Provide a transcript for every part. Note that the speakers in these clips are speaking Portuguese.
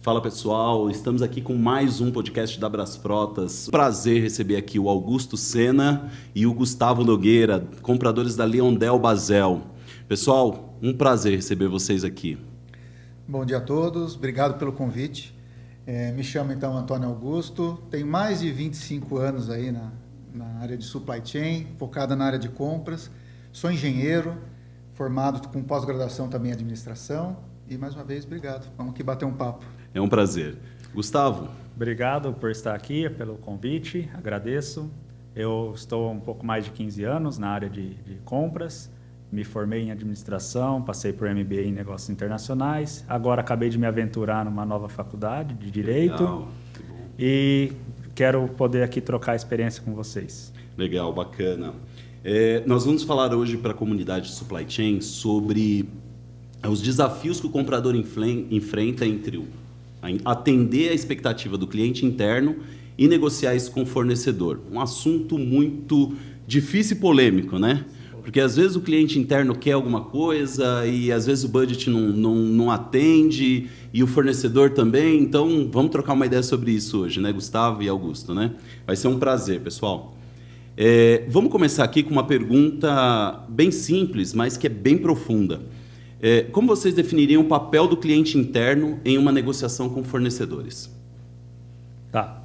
Fala pessoal, estamos aqui com mais um podcast da Brasfrotas. Prazer receber aqui o Augusto Sena e o Gustavo Nogueira, compradores da Leondel Basel. Pessoal, um prazer receber vocês aqui. Bom dia a todos, obrigado pelo convite. Me chamo então Antônio Augusto, tenho mais de 25 anos aí na área de supply chain, focada na área de compras. Sou engenheiro, formado com pós-graduação também em administração. E mais uma vez, obrigado. Vamos aqui bater um papo. É um prazer. Gustavo? Obrigado por estar aqui, pelo convite, agradeço. Eu estou há um pouco mais de 15 anos na área de compras, me formei em administração, passei por MBA em negócios internacionais, agora acabei de me aventurar numa nova faculdade de Direito. Legal, que bom. E quero poder aqui trocar experiência com vocês. Legal, bacana. Nós vamos falar hoje para a comunidade de supply chain sobre os desafios que o comprador enfrenta entre atender a expectativa do cliente interno e negociar isso com o fornecedor. Um assunto muito difícil e polêmico, né? Porque às vezes o cliente interno quer alguma coisa e às vezes o budget não atende e o fornecedor também. Então, vamos trocar uma ideia sobre isso hoje, né, Gustavo e Augusto, né? Vai ser um prazer, pessoal. Vamos começar aqui com uma pergunta bem simples, mas que é bem profunda. Como vocês definiriam o papel do cliente interno em uma negociação com fornecedores? Tá.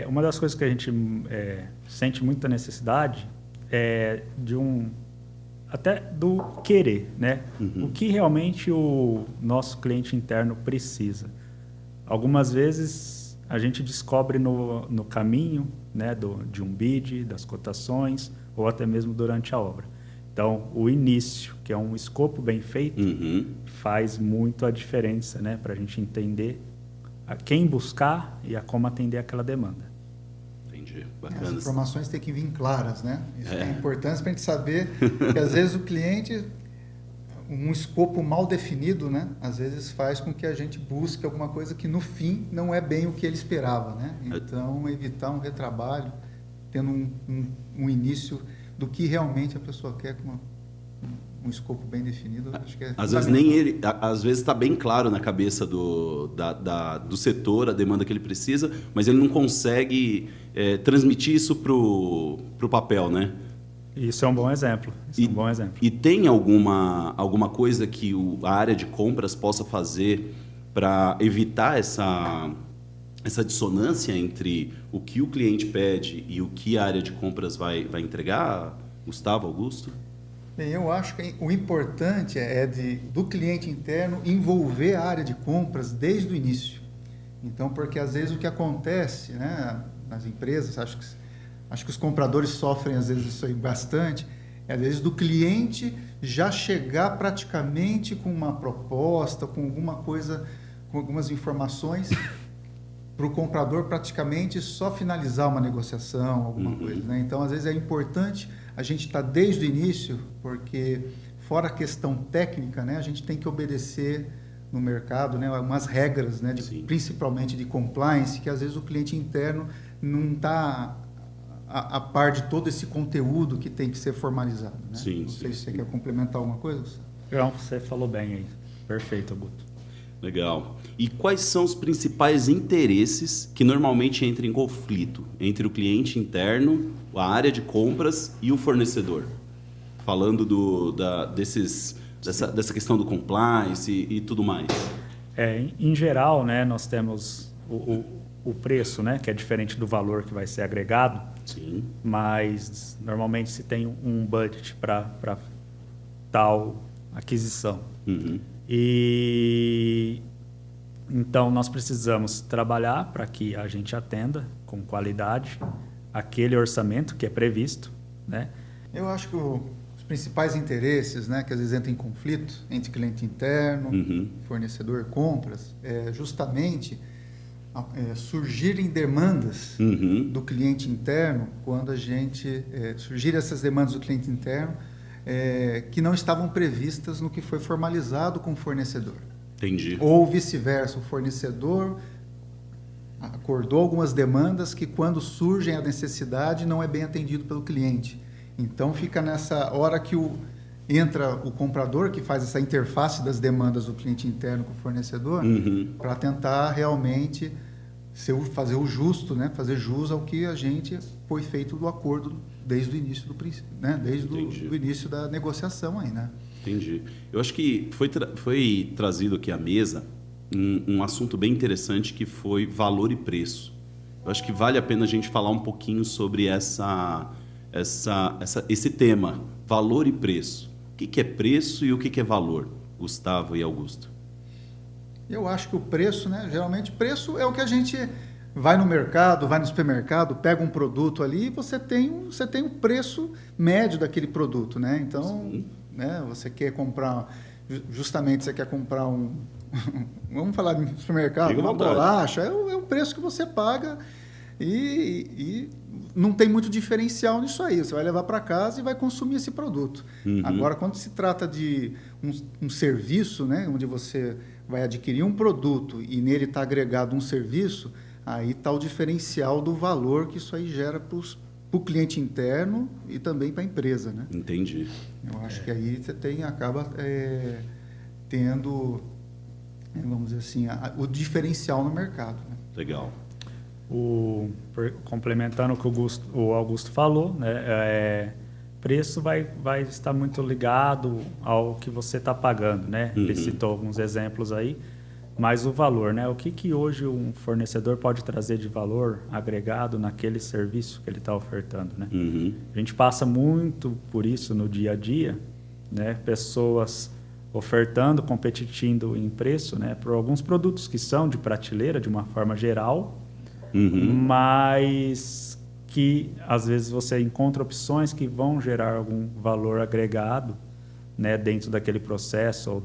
Uma das coisas que a gente sente muita necessidade é até do querer, né? Uhum. O que realmente o nosso cliente interno precisa. Algumas vezes a gente descobre no caminho, né, de um bid, das cotações, ou até mesmo durante a obra. Então, o início, que é um escopo bem feito, faz muito a diferença, né, para a gente entender a quem buscar e a como atender aquela demanda. Entendi. Bacana. As informações têm que vir claras, né? Isso é importante para a gente saber que, às vezes, o cliente, um escopo mal definido, né, às vezes faz com que a gente busque alguma coisa que, no fim, não é bem o que ele esperava, né? Então, evitar um retrabalho, tendo um início do que realmente a pessoa quer com um escopo bem definido, acho que é às vezes nem ele, às vezes está bem claro na cabeça do setor a demanda que ele precisa, mas ele não consegue transmitir isso pro papel, né? Isso é um bom exemplo. E tem alguma coisa que a área de compras possa fazer para evitar essa dissonância entre o que o cliente pede e o que a área de compras vai entregar, Gustavo, Augusto? Bem, eu acho que o importante do cliente interno envolver a área de compras desde o início. Então, porque às vezes o que acontece, né, nas empresas, acho que os compradores sofrem às vezes isso aí bastante, às vezes do cliente já chegar praticamente com uma proposta, com alguma coisa, com algumas informações, para o comprador praticamente só finalizar uma negociação, alguma coisa, né? Então, às vezes é importante a gente estar desde o início, porque fora a questão técnica, né, a gente tem que obedecer no mercado, né, umas regras, né, principalmente de compliance, que às vezes o cliente interno não está a par de todo esse conteúdo que tem que ser formalizado, né? Não sei se você quer complementar alguma coisa. Não, você falou bem aí. Perfeito, Augusto. Legal. E quais são os principais interesses que normalmente entram em conflito entre o cliente interno, a área de compras e o fornecedor? Falando dessa questão do compliance e tudo mais. Em geral, né, nós temos o preço, né, que é diferente do valor que vai ser agregado. Sim. Mas normalmente se tem um budget para tal aquisição. E então nós precisamos trabalhar para que a gente atenda com qualidade aquele orçamento que é previsto, né? Eu acho que os principais interesses, né, que às vezes entram em conflito entre cliente interno, fornecedor, compras, é justamente surgirem demandas do cliente interno quando a gente surgirem essas demandas do cliente interno que não estavam previstas no que foi formalizado com o fornecedor. Entendi. Ou vice-versa, o fornecedor acordou algumas demandas que, quando surgem a necessidade, não é bem atendido pelo cliente. Então, fica nessa hora que entra o comprador, que faz essa interface das demandas do cliente interno com o fornecedor, para tentar realmente fazer o justo, né? Fazer jus ao que a gente foi feito do acordo desde o início do princípio, né? Desde o início da negociação aí, né? Entendi. Eu acho que foi trazido aqui à mesa um assunto bem interessante que foi valor e preço. Eu acho que vale a pena a gente falar um pouquinho sobre esse tema, valor e preço. O que é preço e o que é valor, Gustavo e Augusto? Eu acho que o preço, né? Geralmente, preço é o que a gente vai no mercado, vai no supermercado, pega um produto ali e você tem um preço médio daquele produto, né? Então, né, você quer comprar, justamente você quer comprar vamos falar de supermercado, uma bolacha, é o preço que você paga e não tem muito diferencial nisso aí. Você vai levar para casa e vai consumir esse produto. Agora, quando se trata de um serviço, né, onde você vai adquirir um produto e nele está agregado um serviço, aí está o diferencial do valor que isso aí gera para o cliente interno e também para a empresa, né? Entendi. Eu acho que aí você acaba tendo, vamos dizer assim, o diferencial no mercado, né? Legal. Complementando o que o Augusto falou, né? Preço vai estar muito ligado ao que você está pagando, né? Ele citou alguns exemplos aí, mas o valor, né? O que hoje um fornecedor pode trazer de valor agregado naquele serviço que ele está ofertando, né? A gente passa muito por isso no dia a dia, né? Pessoas ofertando, competindo em preço, né? Por alguns produtos que são de prateleira, de uma forma geral, mas que às vezes você encontra opções que vão gerar algum valor agregado, né, dentro daquele processo ou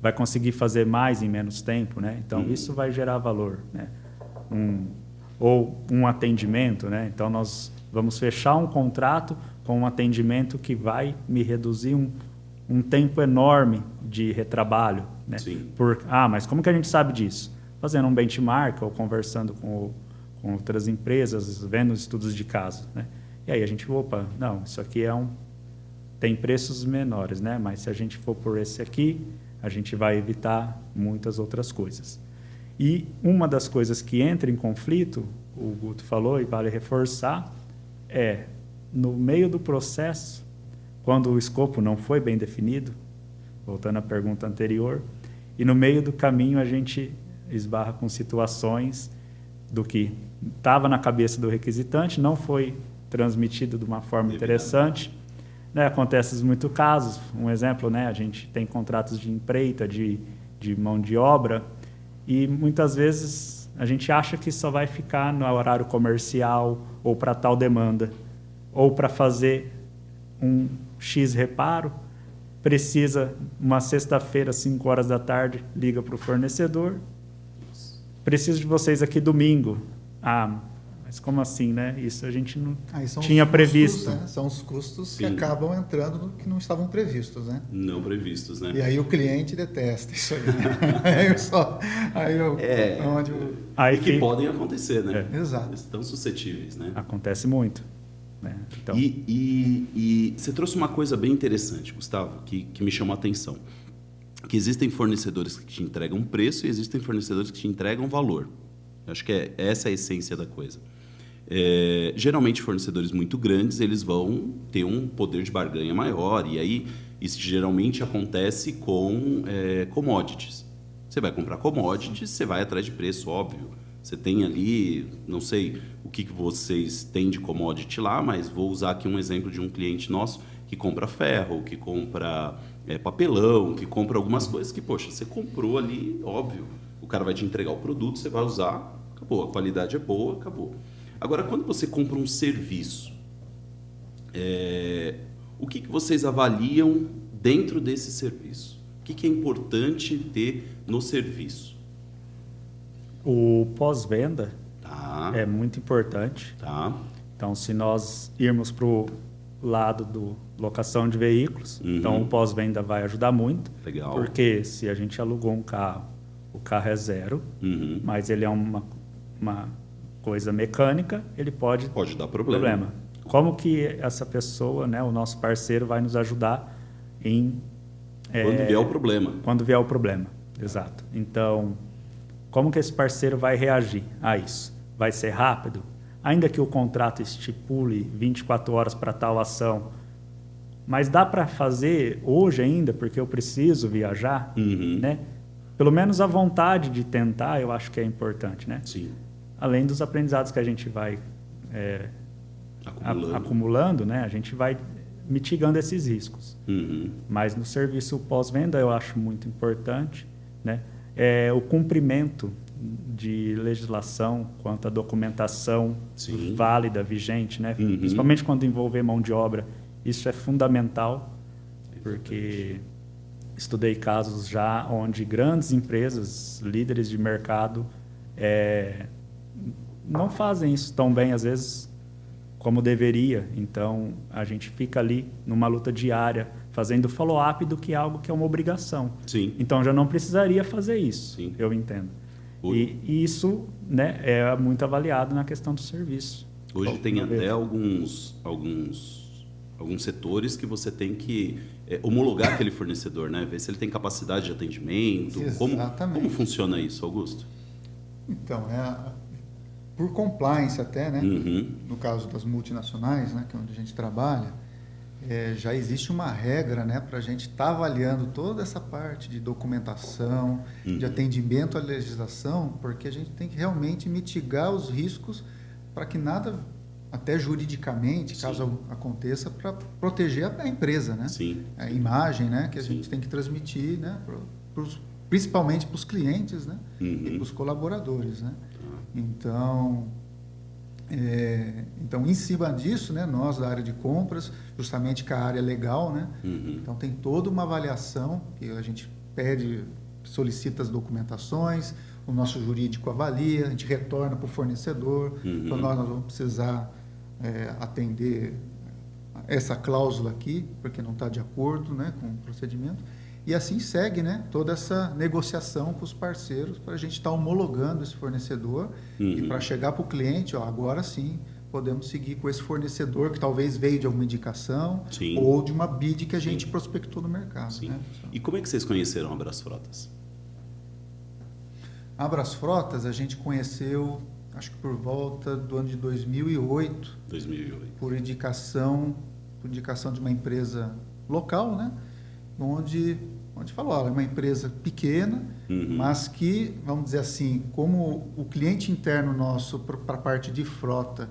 vai conseguir fazer mais em menos tempo, né? Então isso vai gerar valor, né? Ou um atendimento, né? Então nós vamos fechar um contrato com um atendimento que vai me reduzir um tempo enorme de retrabalho, né? Sim. Mas como que a gente sabe disso? Fazendo um benchmark ou conversando com outras empresas, vendo estudos de caso, né? E aí a gente, não, isso aqui tem preços menores, né? Mas se a gente for por esse aqui, a gente vai evitar muitas outras coisas. E uma das coisas que entra em conflito, o Guto falou e vale reforçar, no meio do processo, quando o escopo não foi bem definido, voltando à pergunta anterior, e no meio do caminho a gente esbarra com situações do que estava na cabeça do requisitante, não foi transmitido de uma forma interessante, né? Acontece muitos casos. Um exemplo, né? A gente tem contratos de empreita, de mão de obra, e muitas vezes a gente acha que só vai ficar no horário comercial ou para tal demanda, ou para fazer um X reparo, precisa, uma sexta-feira, 5 horas da tarde, liga para o fornecedor, preciso de vocês aqui domingo. Mas como assim, né? Isso a gente não tinha previsto. Né? São os custos que acabam entrando que não estavam previstos, né? Não previstos, né? E aí o cliente detesta isso aí, né? Que podem acontecer, né? Exato. Eles estão suscetíveis, né? Acontece muito. Né? Então... E você trouxe uma coisa bem interessante, Gustavo, que me chamou a atenção. Que existem fornecedores que te entregam preço e existem fornecedores que te entregam valor. Eu acho que essa é a essência da coisa. Geralmente, fornecedores muito grandes, eles vão ter um poder de barganha maior, e aí isso geralmente acontece com commodities. Você vai comprar commodities, você vai atrás de preço, óbvio. Você tem ali, não sei o que vocês têm de commodity lá, mas vou usar aqui um exemplo de um cliente nosso que compra ferro, que compra papelão, que compra algumas coisas que, poxa, você comprou ali, óbvio, o cara vai te entregar o produto, você vai usar, acabou, a qualidade é boa, acabou. Agora, quando você compra um serviço, o que vocês avaliam dentro desse serviço? O que é importante ter no serviço? O pós-venda é muito importante. Tá. Então, se nós irmos para o lado do locação de veículos, então o pós-venda vai ajudar muito. Legal. Porque se a gente alugou um carro, o carro é zero, mas ele é uma coisa mecânica, ele pode dar problema. Como que essa pessoa, né, o nosso parceiro, vai nos ajudar Quando vier o problema. Quando vier o problema, exato. Então, como que esse parceiro vai reagir a isso? Vai ser rápido? Ainda que o contrato estipule 24 horas para tal ação, mas dá para fazer hoje ainda, porque eu preciso viajar, né? Pelo menos a vontade de tentar, eu acho que é importante, né? Sim. Além dos aprendizados que a gente vai acumulando, né? A gente vai mitigando esses riscos. Mas no serviço pós-venda eu acho muito importante, né? O cumprimento de legislação quanto à documentação válida, vigente, né? Principalmente quando envolver mão de obra, isso é fundamental, porque estudei casos já onde grandes empresas, líderes de mercado, não fazem isso tão bem, às vezes, como deveria. Então, a gente fica ali numa luta diária, fazendo follow-up do que é algo que é uma obrigação. Sim. Então, já não precisaria fazer isso, Sim. eu entendo. E isso, né, é muito avaliado na questão do serviço. Hoje tem até alguns setores que você tem que homologar aquele fornecedor, né? Ver se ele tem capacidade de atendimento. Exatamente. Como funciona isso, Augusto? Então, por compliance até, né? No caso das multinacionais, né, que é onde a gente trabalha, já existe uma regra, né, para a gente estar avaliando toda essa parte de documentação, de atendimento à legislação, porque a gente tem que realmente mitigar os riscos para que nada, até juridicamente, caso aconteça, para proteger a empresa, né? Sim. A imagem, né, que a gente tem que transmitir, né, principalmente para os clientes, né, e para os colaboradores, né? Então, em cima disso, né, nós da área de compras, justamente com a área legal, né, então tem toda uma avaliação que a gente solicita as documentações, o nosso jurídico avalia, a gente retorna para o fornecedor, então nós vamos precisar atender essa cláusula aqui, porque não está de acordo, né, com o procedimento. E assim segue, né, toda essa negociação com os parceiros para a gente estar homologando esse fornecedor e para chegar para o cliente, agora sim podemos seguir com esse fornecedor que talvez veio de alguma indicação ou de uma bid que a gente prospectou no mercado. Né? E como é que vocês conheceram a Brasfrotas? A Brasfrotas a gente conheceu, acho que por volta do ano de 2008. 2008. Por indicação de uma empresa local, né? Onde falou, olha, é uma empresa pequena, mas que, vamos dizer assim, como o cliente interno nosso para a parte de frota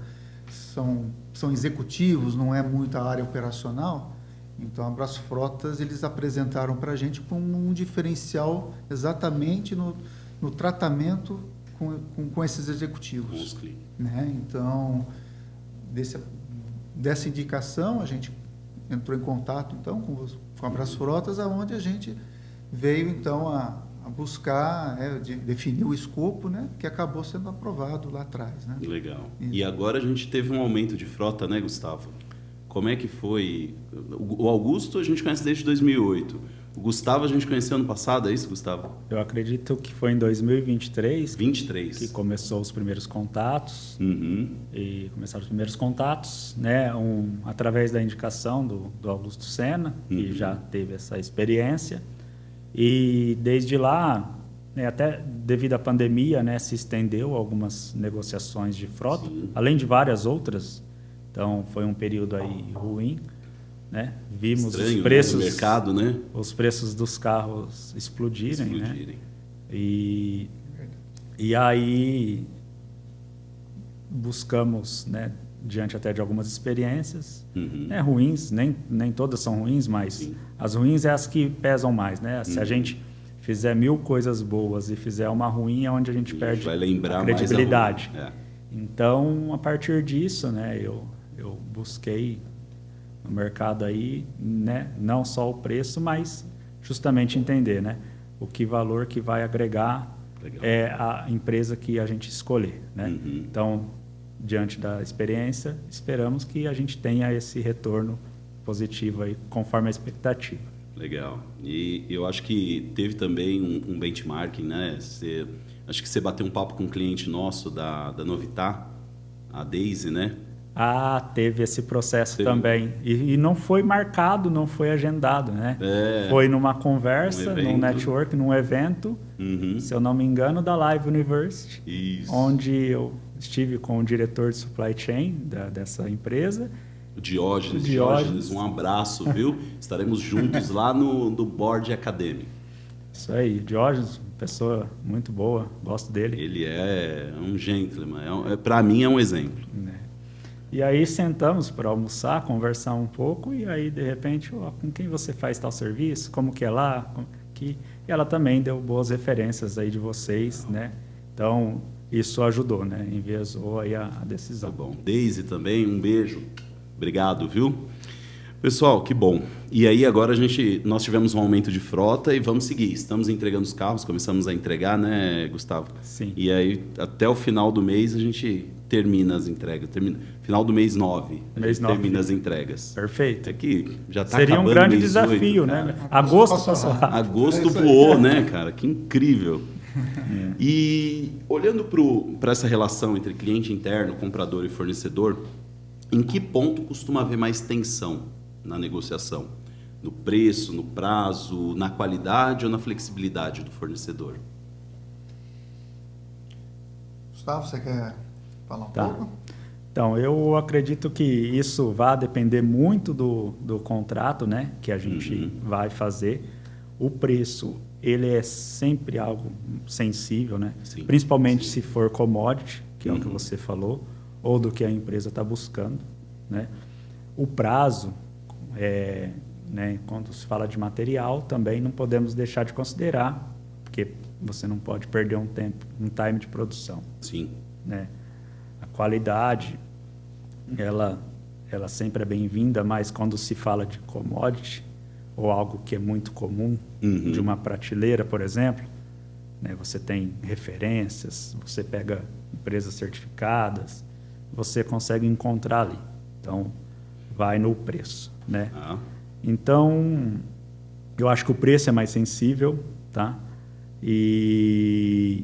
são executivos, não é muito a área operacional, então a Brasfrotas eles apresentaram para a gente como um diferencial exatamente no tratamento com esses executivos. Com os clientes. Né? Então, dessa indicação, a gente entrou em contato então com a Brasfrotas, aonde a gente veio então a buscar definir o escopo, né, que acabou sendo aprovado lá atrás, né? Legal. E agora a gente teve um aumento de frota, né, Gustavo? Como é que foi? O Augusto a gente conhece desde 2008. O Gustavo a gente conheceu ano passado, é isso, Gustavo? Eu acredito que foi em 2023 que começou os primeiros contatos. E começaram os primeiros contatos, né? Através da indicação do Augusto Sena, que já teve essa experiência. E desde lá, né, até devido à pandemia, né, se estendeu algumas negociações de frota, além de várias outras. Então, foi um período aí ruim. Né? Vimos os preços, do mercado, né? Os preços dos carros explodirem. Né? E aí buscamos, né, diante até de algumas experiências, né, ruins, nem todas são ruins, mas as ruins é as que pesam mais. Né? Se a gente fizer 1000 coisas boas e fizer uma ruim, é onde a gente perde a credibilidade. Então, a partir disso, né, eu busquei no mercado aí, né, não só o preço, mas justamente entender, né, o valor que vai agregar a empresa que a gente escolher, né? Então, diante da experiência, esperamos que a gente tenha esse retorno positivo aí, conforme a expectativa. Legal. E eu acho que teve também um benchmarking, né? Acho que você bateu um papo com um cliente nosso da Novitá, a Daisy, né? Teve esse processo Teve. também. E não foi marcado, não foi agendado, né? Foi numa conversa, num network, num evento, se eu não me engano, da Live University, Isso. onde eu estive com o diretor de supply chain dessa empresa. O Diógenes, um abraço, viu? Estaremos juntos lá no board acadêmico. Isso aí, Diógenes, pessoa muito boa, gosto dele. Ele é um gentleman, para mim é um exemplo. E aí sentamos para almoçar, conversar um pouco, e aí de repente, com quem você faz tal serviço? Como que é lá? E ela também deu boas referências aí de vocês, né? Então, isso ajudou, né? Enviesou aí a decisão. Tá bom. Daisy também, um beijo. Obrigado, viu? Pessoal, que bom. E aí agora nós tivemos um aumento de frota e vamos seguir. Estamos entregando os carros, começamos a entregar, né, Gustavo? Sim. E aí até o final do mês a gente termina as entregas. Final do mês 9. Termina as entregas. Perfeito. É que já está Seria acabando um grande mês desafio, 8, né? Agosto passou rápido. Agosto voou, né, cara? Que incrível. E olhando para essa relação entre cliente interno, comprador e fornecedor, em que ponto costuma haver mais tensão na negociação? No preço, no prazo, na qualidade ou na flexibilidade do fornecedor? Gustavo, você quer falar um pouco? Então, eu acredito que isso vai depender muito do contrato, né, que a gente vai fazer. O preço, ele é sempre algo sensível, né? Sim. Principalmente se for commodity, que é o que você falou, ou do que a empresa está buscando, né? O prazo, né, quando se fala de material, também não podemos deixar de considerar, porque você não pode perder um time de produção. Sim. Né? A qualidade, ela sempre é bem-vinda, mas quando se fala de commodity, ou algo que é muito comum, de uma prateleira, por exemplo, né, você tem referências, você pega empresas certificadas, você consegue encontrar ali. Então, vai no preço, né? Então, eu acho que o preço é mais sensível, tá? E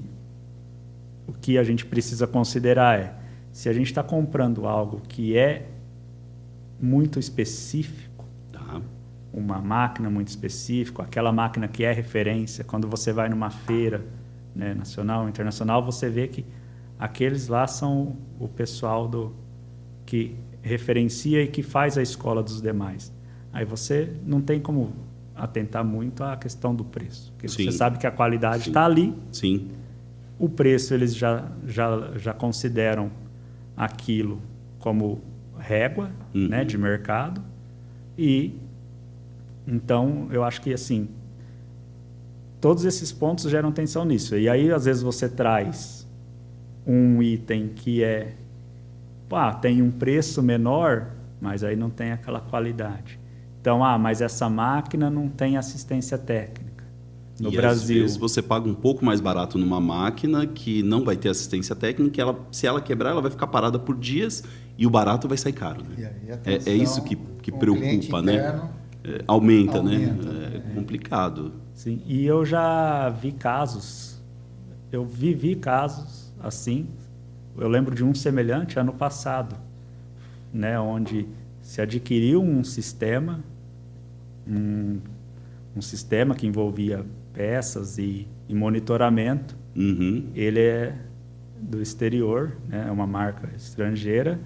o que a gente precisa considerar é, se a gente está comprando algo que é muito específico, uma máquina muito específica, aquela máquina que é referência, quando você vai numa feira, né, nacional, internacional, você vê que aqueles lá são o pessoal que referencia e que faz a escola dos demais. Aí você não tem como atentar muito à questão do preço, porque você sabe que a qualidade está ali. Sim. O preço eles já consideram aquilo como régua, né, de mercado. E então eu acho que assim todos esses pontos geram tensão nisso. E aí às vezes você traz um item que tem um preço menor, mas aí não tem aquela qualidade. Então, mas essa máquina não tem assistência técnica no Brasil. Às vezes você paga um pouco mais barato numa máquina que não vai ter assistência técnica, se ela quebrar, ela vai ficar parada por dias e o barato vai sair caro. Né? E aí, é isso que preocupa, né? Aumenta, né? É complicado. Sim, e eu já vi casos, eu vivi casos assim. Eu lembro de um semelhante ano passado, né, onde se adquiriu um sistema, um sistema que envolvia peças e monitoramento. Ele é do exterior, né, é uma marca estrangeira,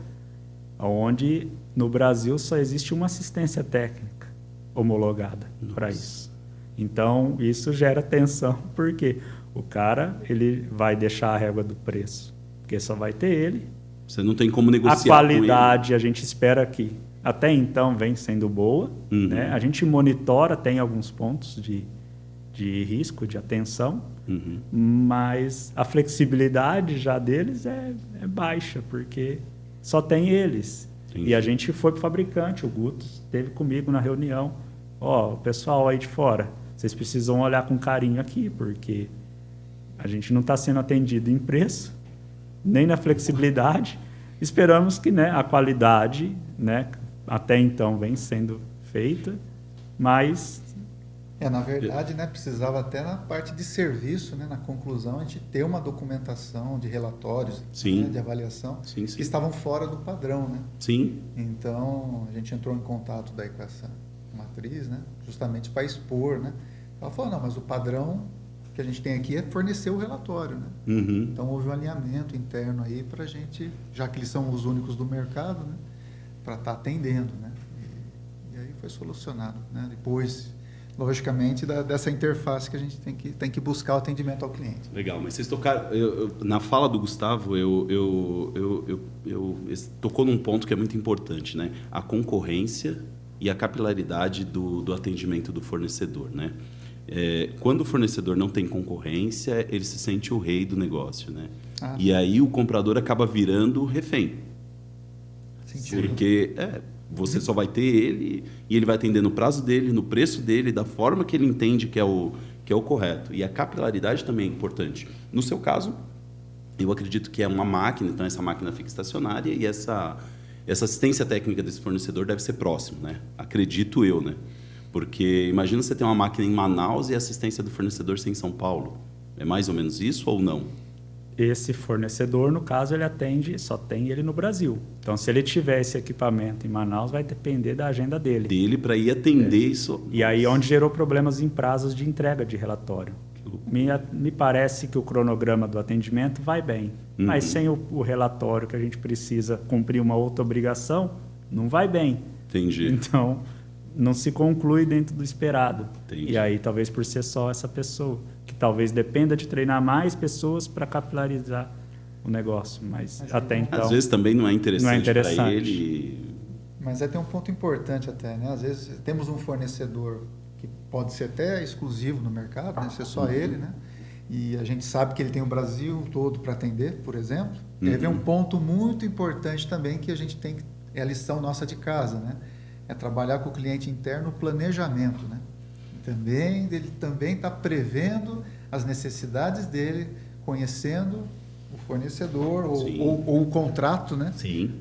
onde no Brasil só existe uma assistência técnica homologada para isso. Então, isso gera tensão, porque o cara ele vai deixar a régua do preço, porque só vai ter ele. Você não tem como negociar a qualidade, a gente espera que até então vem sendo boa. Né? A gente monitora, tem alguns pontos de risco, de atenção, mas a flexibilidade já deles é baixa, porque só tem eles. Entendi. E a gente foi para o fabricante, o Guto esteve comigo na reunião. O pessoal aí de fora, vocês precisam olhar com carinho aqui, porque a gente não está sendo atendido em preço, nem na flexibilidade. Esperamos que, né, a qualidade, né, até então vem sendo feita, mas Na verdade, né, precisava até na parte de serviço, né, na conclusão, a gente ter uma documentação de relatórios, né, de avaliação, sim. que estavam fora do padrão, né? Sim. Então, a gente entrou em contato daí com essa matriz, né, justamente para expor, né? Ela falou, não, mas o padrão que a gente tem aqui é fornecer o relatório, né? Uhum. Então, houve um alinhamento interno aí para a gente, já que eles são os únicos do mercado, né, para estar atendendo, né? E aí foi solucionado, né? Depois, logicamente, dessa interface que a gente tem que buscar o atendimento ao cliente. Legal, mas vocês tocaram... na fala do Gustavo, tocou num ponto que é muito importante, né? A concorrência e a capilaridade do atendimento do fornecedor, né? Quando o fornecedor não tem concorrência, ele se sente o rei do negócio, né? E aí o comprador acaba virando refém. Sentido. Porque você só vai ter ele e ele vai atender no prazo dele, no preço dele, da forma que ele entende que é o correto. E a capilaridade também é importante. No seu caso, eu acredito que é uma máquina, então essa máquina fica estacionária e essa assistência técnica desse fornecedor deve ser próximo, né? Acredito eu, né? Porque imagina você ter uma máquina em Manaus e a assistência do fornecedor ser em São Paulo. É mais ou menos isso ou não? Esse fornecedor, no caso, ele atende, só tem ele no Brasil. Então, se ele tiver esse equipamento em Manaus, vai depender da agenda dele. Dele para ir atender isso. E aí onde gerou problemas em prazos de entrega de relatório. Me parece que o cronograma do atendimento vai bem, mas sem o relatório que a gente precisa cumprir uma outra obrigação, não vai bem. Entendi. Então, não se conclui dentro do esperado. Entendi. E aí, talvez por ser só essa pessoa, que talvez dependa de treinar mais pessoas para capilarizar o negócio, mas até então... Às vezes também não é interessante, para ele. Mas tem um ponto importante até, né? Às vezes temos um fornecedor que pode ser até exclusivo no mercado, né? Ser só ele, né? E a gente sabe que ele tem o Brasil todo para atender, por exemplo. Teve um ponto muito importante também que a gente tem que... É a lição nossa de casa, né? É trabalhar com o cliente interno o planejamento, né? Ele também está prevendo as necessidades dele, conhecendo o fornecedor ou o contrato, né?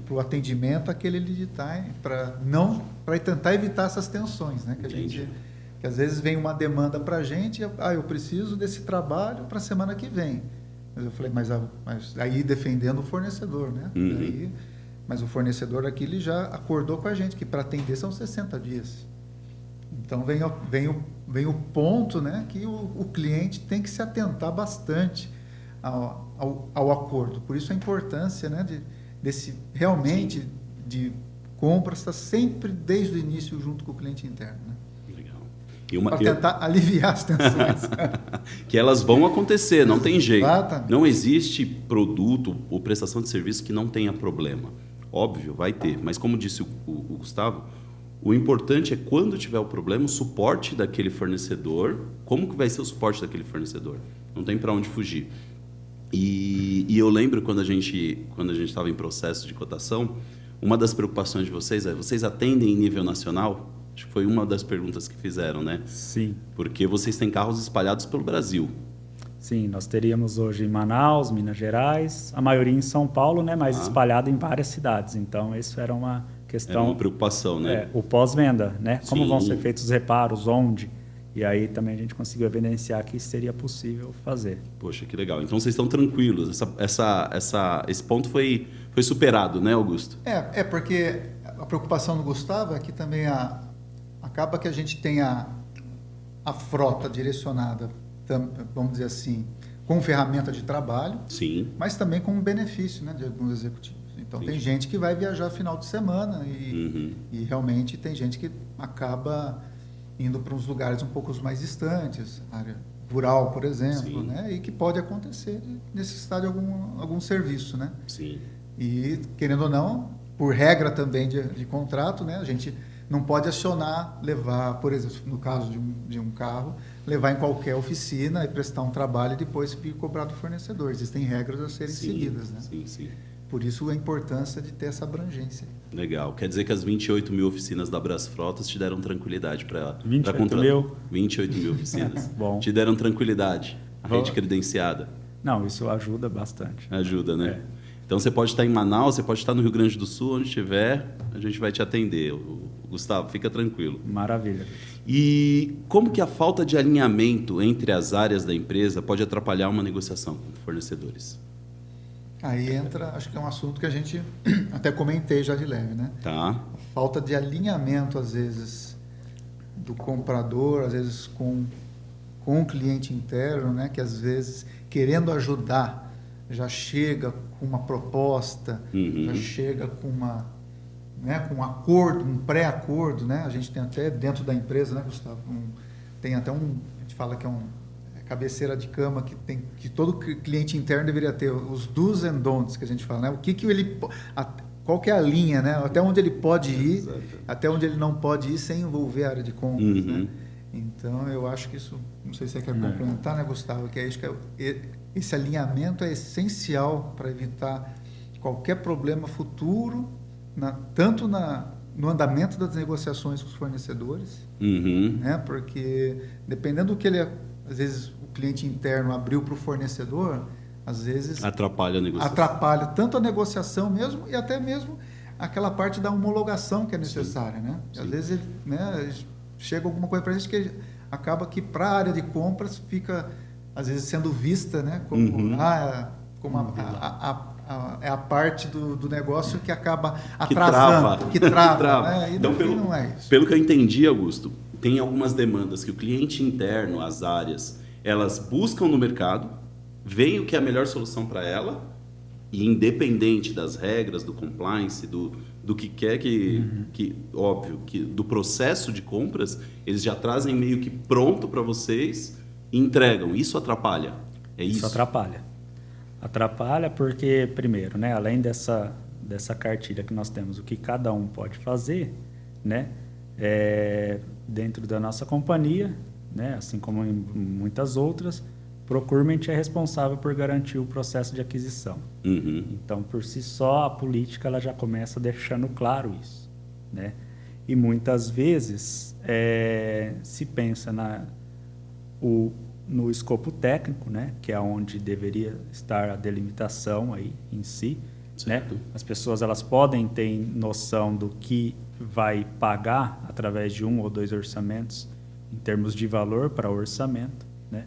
Para o atendimento àquele lead time, para tentar evitar essas tensões, né? Que às vezes vem uma demanda para a gente, eu preciso desse trabalho para a semana que vem. Mas eu falei, mas aí defendendo o fornecedor, né? Mas o fornecedor aqui ele já acordou com a gente que para atender são 60 dias. Então vem o ponto, né, que o cliente tem que se atentar bastante ao acordo. Por isso a importância, né, realmente de compra estar sempre desde o início junto com o cliente interno. Né? Legal. Para tentar aliviar as tensões. Que elas vão acontecer, não tem jeito. Exatamente. Não existe produto ou prestação de serviço que não tenha problema. Óbvio, vai ter. Mas como disse o Gustavo, o importante é quando tiver o problema, o suporte daquele fornecedor. Como que vai ser o suporte daquele fornecedor? Não tem para onde fugir. E eu lembro quando a gente estava em processo de cotação, uma das preocupações de vocês vocês atendem em nível nacional? Acho que foi uma das perguntas que fizeram, né? Sim. Porque vocês têm carros espalhados pelo Brasil. Sim, nós teríamos hoje em Manaus, Minas Gerais, a maioria em São Paulo, né, mas espalhado em várias cidades. Então, isso era uma questão... Era uma preocupação, né? O pós-venda, né? Como Sim. vão ser feitos os reparos, onde? E aí também a gente conseguiu evidenciar que seria possível fazer. Poxa, que legal. Então, vocês estão tranquilos. Esse ponto foi superado, né, Augusto? Porque a preocupação do Gustavo é que também acaba que a gente tem a frota direcionada, vamos dizer assim, com ferramenta de trabalho, sim, mas também com benefício, né, de alguns executivos. Então, tem gente que vai viajar final de semana e realmente tem gente que acaba indo para uns lugares um pouco mais distantes, área rural, por exemplo, né, e que pode acontecer de necessitar de algum serviço, né? Sim. E, querendo ou não, por regra também de contrato, né, a gente não pode levar, por exemplo, no caso de um carro, levar em qualquer oficina e prestar um trabalho e depois vir cobrar do fornecedor. Existem regras a serem seguidas, né? Sim. Por isso a importância de ter essa abrangência. Legal. Quer dizer que as 28 mil oficinas da Brasfrotas te deram tranquilidade para 28 mil? 28 mil oficinas. Bom. Te deram tranquilidade. A rede credenciada. Não, isso ajuda bastante. Ajuda, né? Então, você pode estar em Manaus, você pode estar no Rio Grande do Sul, onde estiver, a gente vai te atender. O Gustavo, fica tranquilo. Maravilha. E como que a falta de alinhamento entre as áreas da empresa pode atrapalhar uma negociação com fornecedores? Aí entra, acho que é um assunto que a gente até comentei já de leve, né? Tá. A falta de alinhamento, às vezes, do comprador, às vezes com o cliente interno, né? Que às vezes, querendo ajudar, já chega com uma proposta, já chega com com um acordo, um pré-acordo, né? A gente tem até dentro da empresa, né, Gustavo? Tem até a gente fala que é cabeceira de cama que todo cliente interno deveria ter, os do's and don'ts que a gente fala, né? Qual que é a linha, né? Até onde ele pode ir, até onde ele não pode ir sem envolver a área de compras, né? Então, eu acho que isso, não sei se você quer complementar, né, Gustavo? Que esse alinhamento é essencial para evitar qualquer problema futuro, tanto no andamento das negociações com os fornecedores, né? Porque dependendo do que às vezes o cliente interno abriu para o fornecedor, às vezes atrapalha a negociação. Atrapalha tanto a negociação mesmo e até mesmo aquela parte da homologação que é necessária, né? Às vezes chega alguma coisa para a gente que acaba que para a área de compras fica às vezes sendo vista, né, como é a parte do negócio que acaba atrasando, que trava. Né? E então, não é isso. Pelo que eu entendi, Augusto, tem algumas demandas que o cliente interno, as áreas, elas buscam no mercado, veem o que é a melhor solução para ela, e independente das regras, do compliance, do que quer óbvio, que do processo de compras, eles já trazem meio que pronto para vocês e entregam. Isso atrapalha? É isso? Isso atrapalha. Atrapalha porque, primeiro, né, além dessa cartilha que nós temos, o que cada um pode fazer, né, dentro da nossa companhia, né, assim como em muitas outras, procurement é responsável por garantir o processo de aquisição. Então, por si só, a política ela já começa deixando claro isso, né? E muitas vezes se pensa no escopo técnico, né? Que é onde deveria estar a delimitação aí em si, né? As pessoas elas podem ter noção do que vai pagar através de 1 ou 2 orçamentos em termos de valor para o orçamento, né?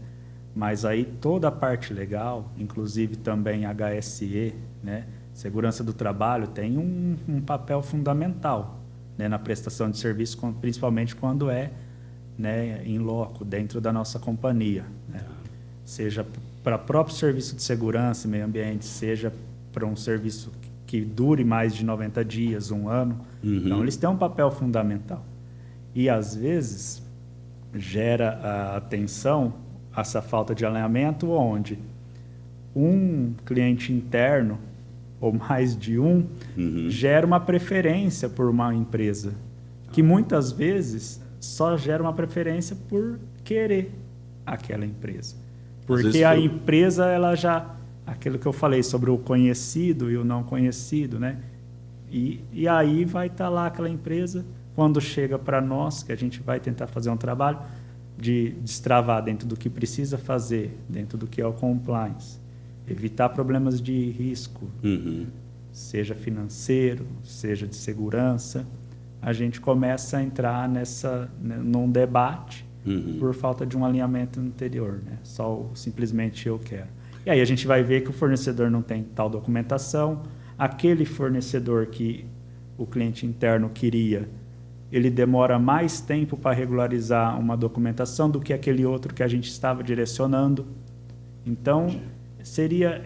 Mas aí toda a parte legal, inclusive também HSE, né, segurança do trabalho, tem um papel fundamental, né, na prestação de serviço, principalmente quando né, em loco, dentro da nossa companhia. Né? Seja para próprio serviço de segurança e meio ambiente, seja para um serviço que dure mais de 90 dias, 1 ano. Então, eles têm um papel fundamental. E, às vezes, gera a tensão essa falta de alinhamento, onde um cliente interno, ou mais de gera uma preferência por uma empresa, que muitas vezes só gera uma preferência por querer aquela empresa. Porque a empresa, ela já... Aquilo que eu falei sobre o conhecido e o não conhecido, né? E aí vai estar lá aquela empresa, quando chega para nós, que a gente vai tentar fazer um trabalho de destravar dentro do que precisa fazer, dentro do que é o compliance, evitar problemas de risco, seja financeiro, seja de segurança, a gente começa a entrar num debate por falta de um alinhamento anterior, né? Só simplesmente eu quero. E aí a gente vai ver que o fornecedor não tem tal documentação, aquele fornecedor que o cliente interno queria, ele demora mais tempo para regularizar uma documentação do que aquele outro que a gente estava direcionando. Então, seria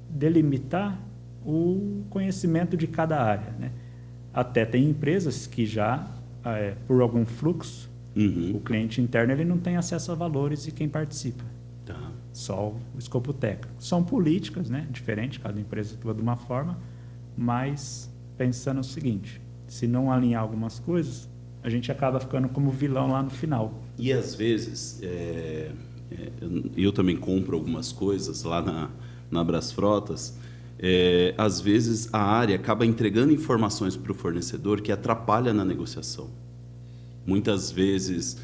delimitar o conhecimento de cada área, né? Até tem empresas que já, por algum fluxo, o cliente interno ele não tem acesso a valores de quem participa. Só o escopo técnico. São políticas, né? Diferente, cada empresa atua de uma forma, mas pensando o seguinte, se não alinhar algumas coisas, a gente acaba ficando como vilão lá no final. E às vezes, eu também compro algumas coisas lá na Brasfrotas, às vezes a área acaba entregando informações para o fornecedor que atrapalha na negociação. Muitas vezes,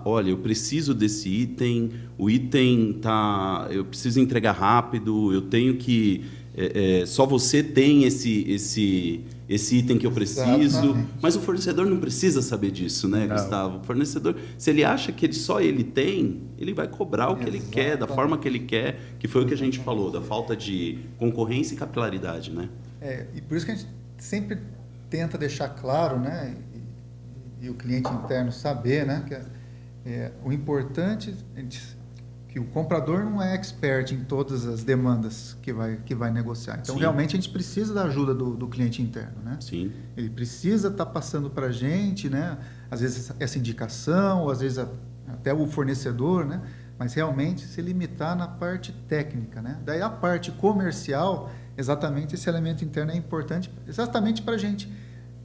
olha, eu preciso desse item, o item eu preciso entregar rápido, eu tenho que só você tem esse item que eu preciso. Exatamente. Mas o fornecedor não precisa saber disso, né, Não. Gustavo? O fornecedor, se ele acha que só ele tem, ele vai cobrar o que ele quer, da forma que ele quer, que foi o que a gente falou, da falta de concorrência e capilaridade, né? E por isso que a gente sempre tenta deixar claro, né, e o cliente interno saber, né, que o importante que o comprador não é expert em todas as demandas que vai negociar. Então, Sim. realmente, a gente precisa da ajuda do cliente interno, né? Sim. Ele precisa estar passando para a gente, né, às vezes essa indicação, ou às vezes até o fornecedor, né, mas realmente se limitar na parte técnica, né? Daí a parte comercial, exatamente esse elemento interno é importante, exatamente para a gente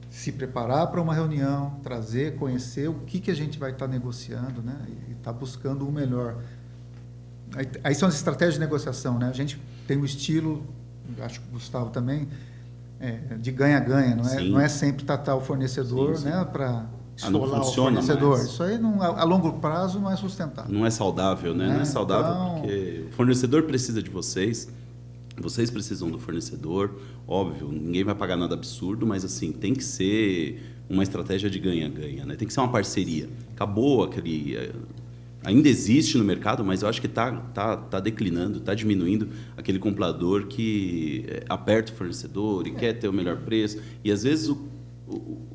se preparar para uma reunião, trazer, conhecer o que a gente vai estar negociando, né, e estar buscando o melhor. Aí são as estratégias de negociação, né? A gente tem um estilo, acho que o Gustavo também, de ganha-ganha, não é sempre tratar o fornecedor, Sim. né, para Não esfolar o funciona fornecedor. mais. Isso aí a longo prazo não é sustentável. Não é saudável, né? Não é saudável Então, porque o fornecedor precisa de vocês, vocês precisam do fornecedor, óbvio, ninguém vai pagar nada absurdo, mas assim, tem que ser uma estratégia de ganha-ganha, né? Tem que ser uma parceria. Acabou aquele... Ainda existe no mercado, mas eu acho que tá declinando, está diminuindo aquele comprador que aperta o fornecedor e quer ter o melhor preço. E às vezes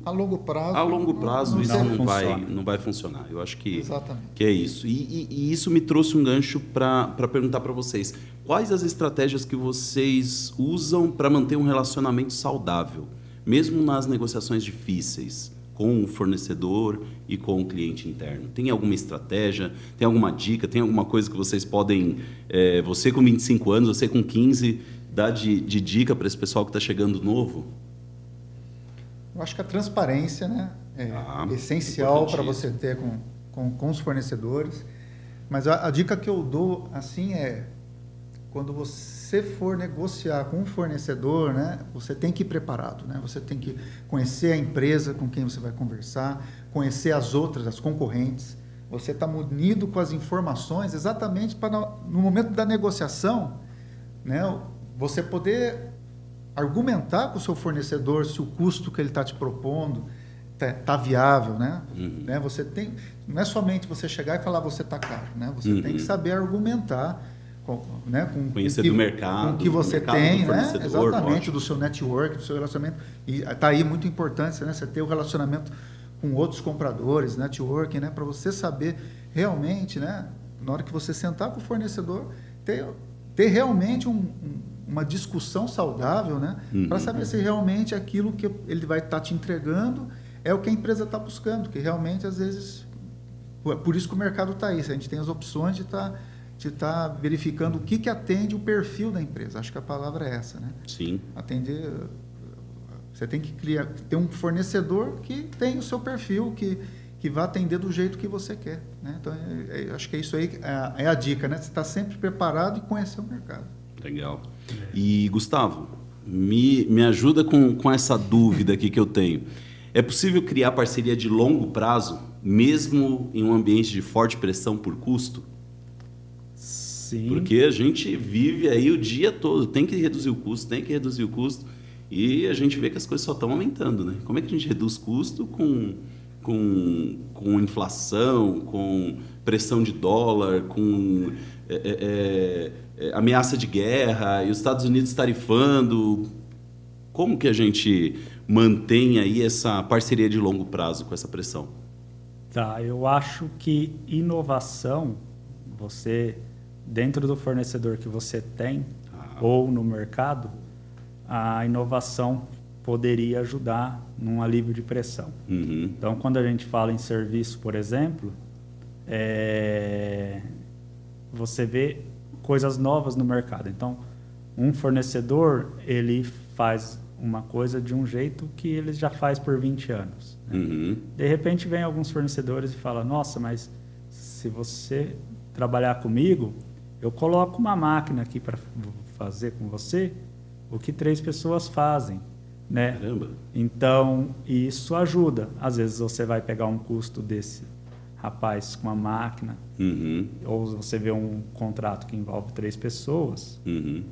a longo prazo isso funciona. não vai funcionar. Eu acho que Exatamente. é isso. E isso me trouxe um gancho para perguntar para vocês. Quais as estratégias que vocês usam para manter um relacionamento saudável, mesmo nas negociações difíceis, com o fornecedor e com o cliente interno? Tem alguma estratégia? Tem alguma dica? Tem alguma coisa que vocês podem, você com 25 anos, você com 15, dar de dica para esse pessoal que está chegando novo? Eu acho que a transparência, né, é essencial para você ter com os fornecedores. Mas a dica que eu dou assim quando você for negociar com um fornecedor, né, você tem que ir preparado, né? Você tem que conhecer a empresa com quem você vai conversar, conhecer as outras, as concorrentes. Você está munido com as informações exatamente para, no momento da negociação, né, você poder argumentar com o seu fornecedor se o custo que ele está te propondo está viável, né? Uhum. Né? Você tem, não é somente você chegar e falar você está caro, né? Você tem que saber argumentar, né? Conhecer do mercado, com o que você mercado tem, do né? fornecedor, Exatamente, lógico. do seu network, do seu relacionamento. E está aí muito importante, né? Você ter o relacionamento com outros compradores, networking, né? Para você saber realmente, né? Na hora que você sentar com o fornecedor, ter realmente uma discussão saudável, né? Para saber se realmente aquilo que ele vai estar te entregando é o que a empresa está buscando, que realmente, às vezes, por isso que o mercado está aí. A gente tem as opções de estar verificando o que atende o perfil da empresa. Acho que a palavra é essa, né? Sim. Atender... Você tem que ter um fornecedor que tem o seu perfil, que vai atender do jeito que você quer, né? Então, acho que isso aí é a dica, né? Você está sempre preparado e conhecer o mercado. Legal. E, Gustavo, me ajuda com essa dúvida aqui que eu tenho. É possível criar parceria de longo prazo, mesmo em um ambiente de forte pressão por custo? Sim. Porque a gente vive aí o dia todo, tem que reduzir o custo, e a gente vê que as coisas só estão aumentando, né? Como é que a gente reduz custo com inflação, com pressão de dólar, com ameaça de guerra, e os Estados Unidos tarifando? Como que a gente mantém aí essa parceria de longo prazo com essa pressão? Tá, eu acho que inovação, você, dentro do fornecedor que você tem, ou no mercado, a inovação poderia ajudar num alívio de pressão. Uhum. Então, quando a gente fala em serviço, por exemplo, você vê coisas novas no mercado. Então, um fornecedor, ele faz uma coisa de um jeito que ele já faz por 20 anos. Né? Uhum. De repente, vem alguns fornecedores e falam, nossa, mas se você trabalhar comigo, eu coloco uma máquina aqui para fazer com você o que 3 pessoas fazem. Né? Caramba. Então, isso ajuda. Às vezes, você vai pegar um custo desse rapaz com a máquina, Uhum. ou você vê um contrato que envolve 3 pessoas, Uhum.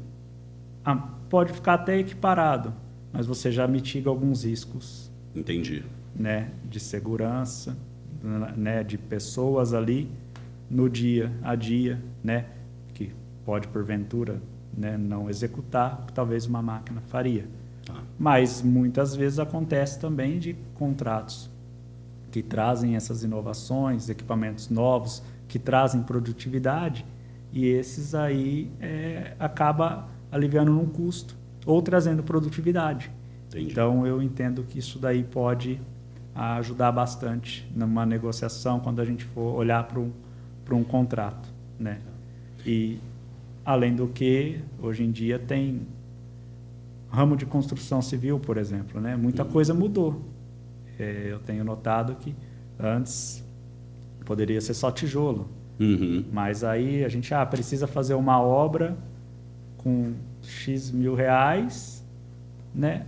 pode ficar até equiparado, mas você já mitiga alguns riscos, Entendi. né, de segurança, né, de pessoas ali no dia a dia, né, que pode porventura, né, não executar o que talvez uma máquina faria. Mas muitas vezes acontece também de contratos que trazem essas inovações, equipamentos novos, que trazem produtividade, e esses aí acaba aliviando num custo ou trazendo produtividade. Entendi. Então eu entendo que isso daí pode ajudar bastante numa negociação quando a gente for olhar para um contrato, né? E além do que, hoje em dia tem ramo de construção civil, por exemplo, né? Muita coisa mudou. Eu tenho notado que antes poderia ser só tijolo, mas aí a gente precisa fazer uma obra com X mil reais, né?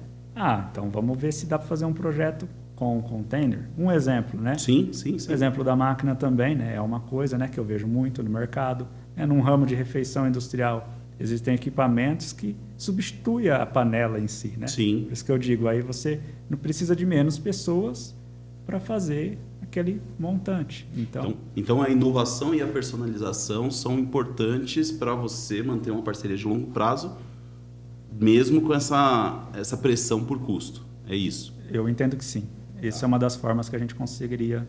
Então vamos ver se dá para fazer um projeto com container. Um exemplo, né? Sim. O exemplo da máquina também, né? É uma coisa, né, que eu vejo muito no mercado. Num ramo de refeição industrial, existem equipamentos que substituem a panela em si, né? Sim. Por isso que eu digo, aí você não precisa de menos pessoas para fazer aquele montante. Então a inovação e a personalização são importantes para você manter uma parceria de longo prazo, mesmo com essa pressão por custo. É isso? Eu entendo que sim. Essa é uma das formas que a gente conseguiria.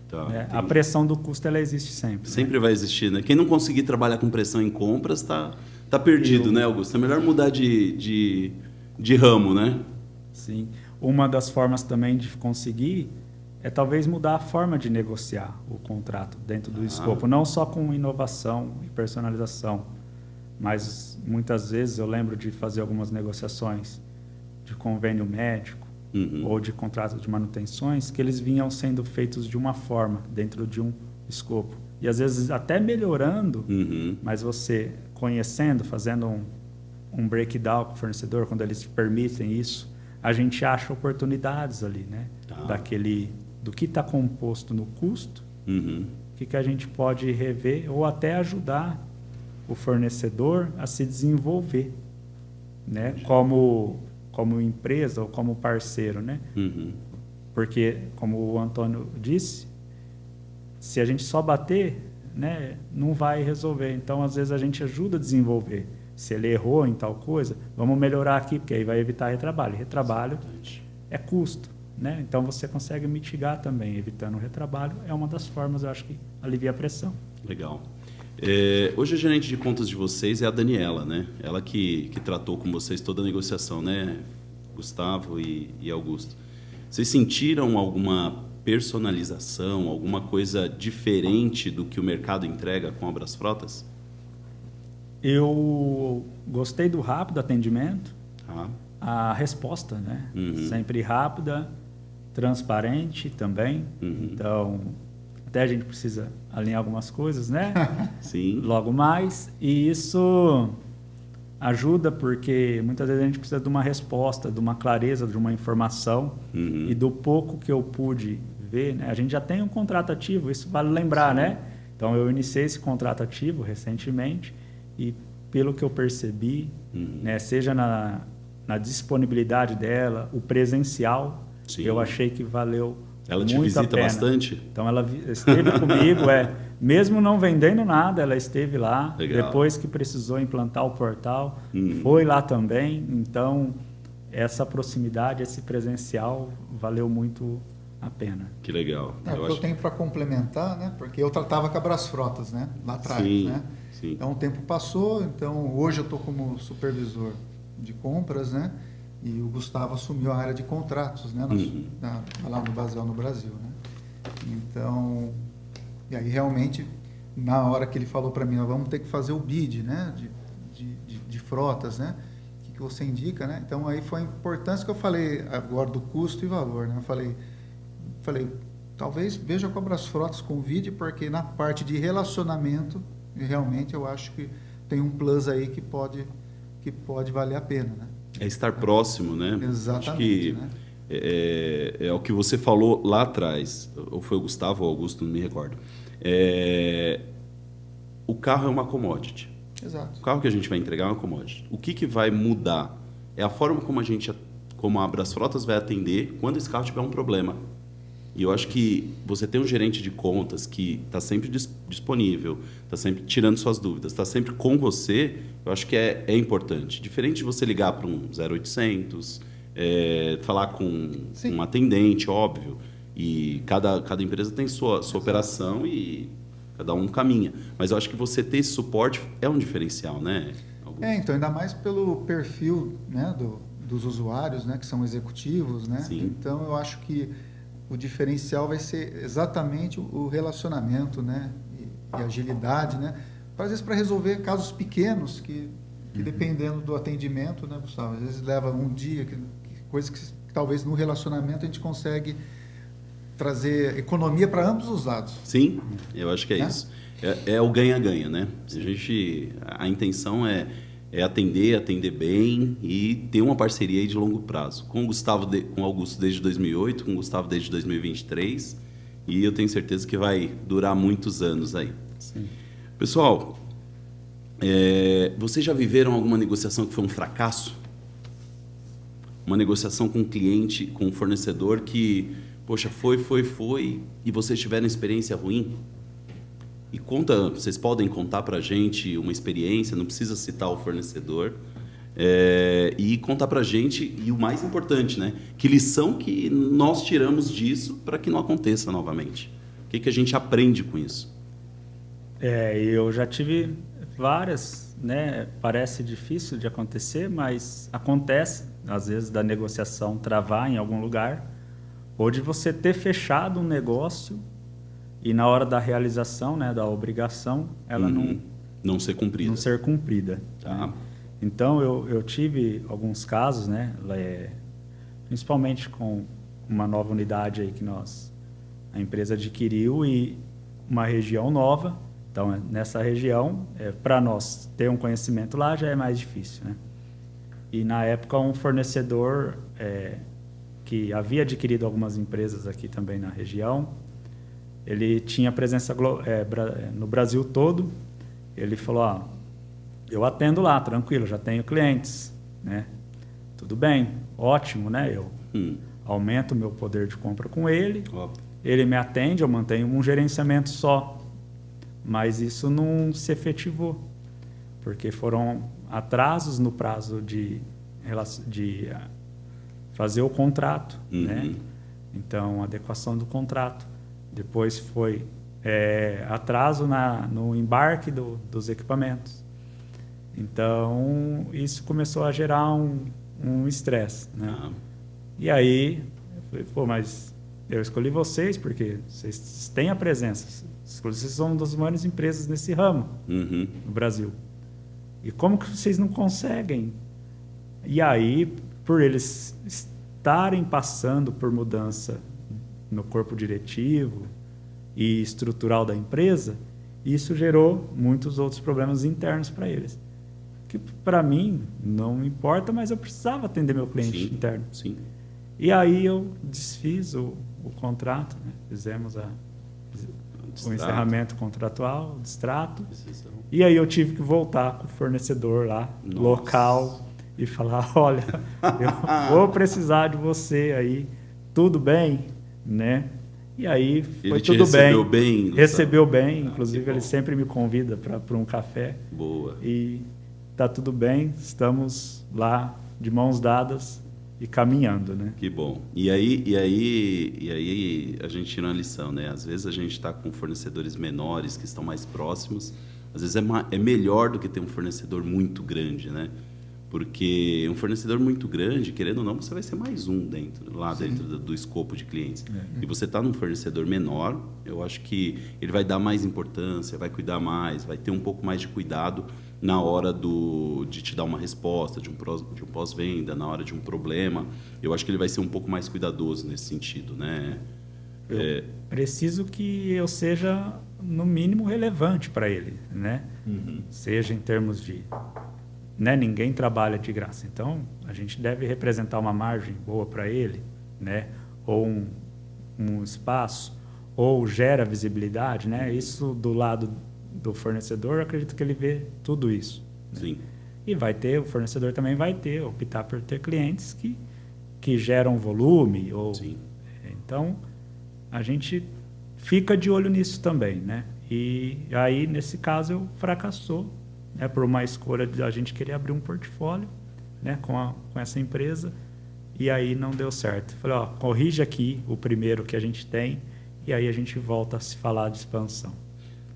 Tá, a pressão do custo, ela existe sempre. Sempre vai existir, né? Quem não conseguir trabalhar com pressão em compras tá perdido, né, Augusto? É melhor mudar de ramo, né? Sim. Uma das formas também de conseguir é talvez mudar a forma de negociar o contrato dentro do escopo. Não só com inovação e personalização, mas muitas vezes eu lembro de fazer algumas negociações de convênio médico, ou de contratos de manutenções, que eles vinham sendo feitos de uma forma, dentro de um escopo. E às vezes até melhorando, mas você conhecendo, fazendo um breakdown com o fornecedor, quando eles te permitem isso, a gente acha oportunidades ali, né? Do que está composto no custo, o que a gente pode rever ou até ajudar o fornecedor a se desenvolver, né? Como empresa ou como parceiro, né? Porque, como o Antônio disse, se a gente só bater, né, não vai resolver. Então, às vezes, a gente ajuda a desenvolver. Se ele errou em tal coisa, vamos melhorar aqui, porque aí vai evitar retrabalho. Retrabalho é custo, né? Então, você consegue mitigar também, evitando o retrabalho. É uma das formas, eu acho, que alivia a pressão. Legal. Hoje a gerente de contas de vocês é a Daniela, né? Ela que tratou com vocês toda a negociação, né? Gustavo e Augusto. Vocês sentiram alguma personalização, alguma coisa diferente do que o mercado entrega com a Brasfrotas? Eu gostei do rápido atendimento, a resposta, né? Sempre rápida, transparente também. Então, até a gente precisa alinhar algumas coisas, né? Sim. Logo mais. E isso ajuda porque muitas vezes a gente precisa de uma resposta, de uma clareza, de uma informação. E do pouco que eu pude ver, né? A gente já tem um contrato ativo, isso vale lembrar, né? Então, eu iniciei esse contrato ativo recentemente e, pelo que eu percebi, né, seja na disponibilidade dela, o presencial, eu achei que valeu. Ela te visita bastante? Então, ela esteve comigo, mesmo não vendendo nada, ela esteve lá. Legal. Depois que precisou implantar o portal, foi lá também. Então, essa proximidade, esse presencial, valeu muito a pena. Que legal. Eu tenho para complementar, né? Porque eu tratava com a Brasfrotas, né? Lá atrás, né? Sim. Então, o tempo passou, então hoje eu estou como supervisor de compras, né? E o Gustavo assumiu a área de contratos, né? Lá no Basel, no Brasil, né? Então, e aí realmente, na hora que ele falou para mim, nós vamos ter que fazer o bid, né? De frotas, né? O que você indica, né? Então, aí foi a importância que eu falei agora do custo e valor, né? Eu falei, talvez veja com a Brasfrotas, convide, porque na parte de relacionamento, realmente eu acho que tem um plus aí que pode valer a pena, né? É estar próximo, né? Exatamente. Acho que né? é o que você falou lá atrás, ou foi o Gustavo ou o Augusto, não me recordo. O carro é uma commodity. Exato. O carro que a gente vai entregar é uma commodity. O que vai mudar é a forma como a Brasfrotas vai atender quando esse carro tiver um problema. E eu acho que você tem um gerente de contas que está sempre disponível, está sempre tirando suas dúvidas, está sempre com você, eu acho que é importante. Diferente de você ligar para um 0800, falar com um atendente, óbvio, e cada empresa tem sua operação e cada um caminha. Mas eu acho que você ter esse suporte é um diferencial, né? Então, ainda mais pelo perfil, né, dos usuários, né, que são executivos, né? Sim. Então, eu acho que o diferencial vai ser exatamente o relacionamento, né, e agilidade, né? Às vezes para resolver casos pequenos que dependendo do atendimento, né, Gustavo? Às vezes leva um dia, coisa que talvez no relacionamento a gente consegue trazer economia para ambos os lados. Sim, eu acho que é isso. É o ganha-ganha, né? A intenção é atender bem e ter uma parceria aí de longo prazo. Com o Augusto desde 2008, com o Gustavo desde 2023, e eu tenho certeza que vai durar muitos anos aí. Sim. Pessoal, vocês já viveram alguma negociação que foi um fracasso? Uma negociação com um cliente, com um fornecedor que, poxa, foi, e vocês tiveram experiência ruim? E vocês podem contar para a gente uma experiência, não precisa citar o fornecedor, e contar para a gente, e o mais importante, né? Que lição que nós tiramos disso para que não aconteça novamente? O que a gente aprende com isso? Eu já tive várias, né? Parece difícil de acontecer, mas acontece, às vezes, da negociação travar em algum lugar, ou de você ter fechado um negócio e na hora da realização, né, da obrigação, ela não ser cumprida. Não ser cumprida. Tá. Né? Então, eu tive alguns casos, né, principalmente com uma nova unidade aí que a empresa adquiriu e uma região nova. Então, nessa região, para nós ter um conhecimento lá já é mais difícil, né? E, na época, um fornecedor que havia adquirido algumas empresas aqui também na região, ele tinha presença no Brasil todo. Ele falou, eu atendo lá, tranquilo, já tenho clientes, né? Tudo bem, ótimo, né? Eu aumento o meu poder de compra com ele, ele me atende, eu mantenho um gerenciamento só. Mas isso não se efetivou, porque foram atrasos no prazo de fazer o contrato, né? Então, adequação do contrato. Depois foi atraso no embarque dos equipamentos. Então, isso começou a gerar um estresse, né? E aí, eu falei, mas eu escolhi vocês porque vocês têm a presença. Vocês são uma das maiores empresas nesse ramo no Brasil. E como que vocês não conseguem? E aí, por eles estarem passando por mudança no corpo diretivo e estrutural da empresa, isso gerou muitos outros problemas internos para eles. Que para mim não importa, mas eu precisava atender meu cliente interno. Sim. E aí eu desfiz o contrato, né? Fizemos o encerramento contratual, o distrato. E aí eu tive que voltar com o fornecedor lá, local, e falar, olha, eu vou precisar de você aí, tudo bem, né? E aí foi tudo bem. Recebeu bem, inclusive ele sempre me convida para um café. Boa. E tá tudo bem, estamos lá de mãos dadas e caminhando, né? Que bom. E aí a gente tira uma lição, né? Às vezes a gente está com fornecedores menores que estão mais próximos. Às vezes é melhor do que ter um fornecedor muito grande, né? Porque um fornecedor muito grande, querendo ou não, você vai ser mais um dentro do escopo de clientes. E você está num fornecedor menor, eu acho que ele vai dar mais importância, vai cuidar mais, vai ter um pouco mais de cuidado na hora de te dar uma resposta, de um pós-venda, na hora de um problema. Eu acho que ele vai ser um pouco mais cuidadoso nesse sentido, né? Eu preciso que eu seja, no mínimo, relevante para ele, né? Seja em termos de... Né? Ninguém trabalha de graça. Então, a gente deve representar uma margem boa para ele, né? Ou um espaço, ou gera visibilidade, né? Isso do lado do fornecedor, eu acredito que ele vê tudo isso. Né? Sim. E o fornecedor também vai optar por ter clientes que geram volume. Sim. Então, a gente fica de olho nisso também, né? E aí, nesse caso, fracassou, né, por uma escolha de a gente querer abrir um portfólio, né, com essa empresa, e aí não deu certo. Falei, ó, corrige aqui o primeiro que a gente tem, e aí a gente volta a se falar de expansão.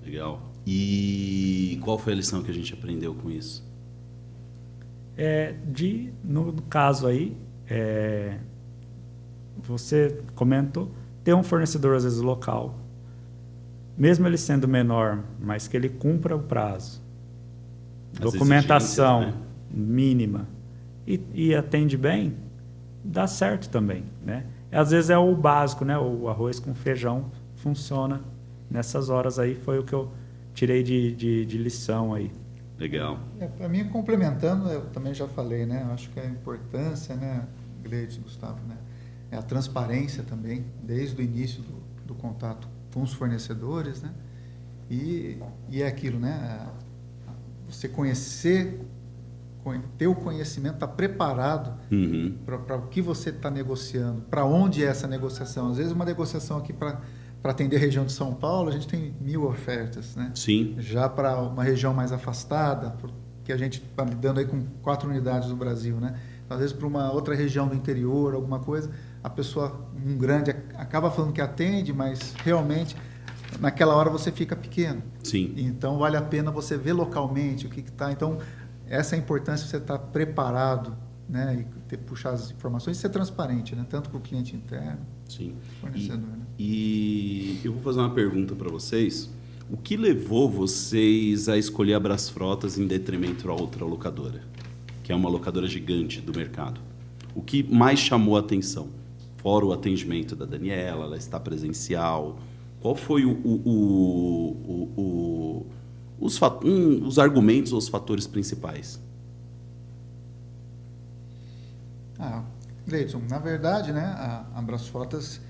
Legal. E qual foi a lição que a gente aprendeu com isso? No caso aí, você comentou, ter um fornecedor às vezes local, mesmo ele sendo menor, mas que ele cumpra o prazo, documentação exigências, né? mínima e atende bem, dá certo também, né? Às vezes é o básico, né? O arroz com feijão funciona nessas horas aí, foi o que eu tirei de lição aí. Legal. Para mim, complementando, eu também já falei, né? Eu acho que a importância, né, Gleide, Gustavo, né? É a transparência também, desde o início do contato com os fornecedores, né? E é aquilo, né? Você conhecer, ter o conhecimento, estar preparado para o que você está negociando, para onde é essa negociação. Às vezes uma negociação aqui para atender a região de São Paulo, a gente tem 1000 ofertas, né? Sim. Já para uma região mais afastada, que a gente está lidando aí com 4 unidades do Brasil, né? Às vezes para uma outra região do interior, alguma coisa, a pessoa, um grande, acaba falando que atende, mas realmente naquela hora você fica pequeno. Sim. Então vale a pena você ver localmente o que está. Então essa é a importância de você estar preparado, né, e puxar as informações e ser transparente, né, tanto para o cliente interno, Sim. fornecedor. Né? E eu vou fazer uma pergunta para vocês. O que levou vocês a escolher a Brasfrotas em detrimento a outra locadora, que é uma locadora gigante do mercado? O que mais chamou a atenção? Fora o atendimento da Daniela, ela está presencial. Qual foi os argumentos ou os fatores principais? Gleidson, na verdade, né, a Brasfrotas,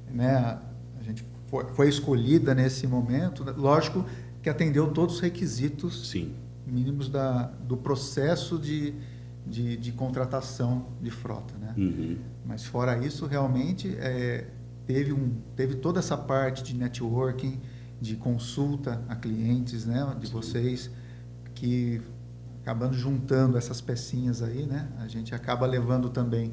né, a gente foi escolhida nesse momento, lógico que atendeu todos os requisitos Sim. mínimos do processo de contratação de frota, né? Mas fora isso, realmente teve toda essa parte de networking, de consulta a clientes, né, de vocês, que acabando juntando essas pecinhas aí, né, a gente acaba levando também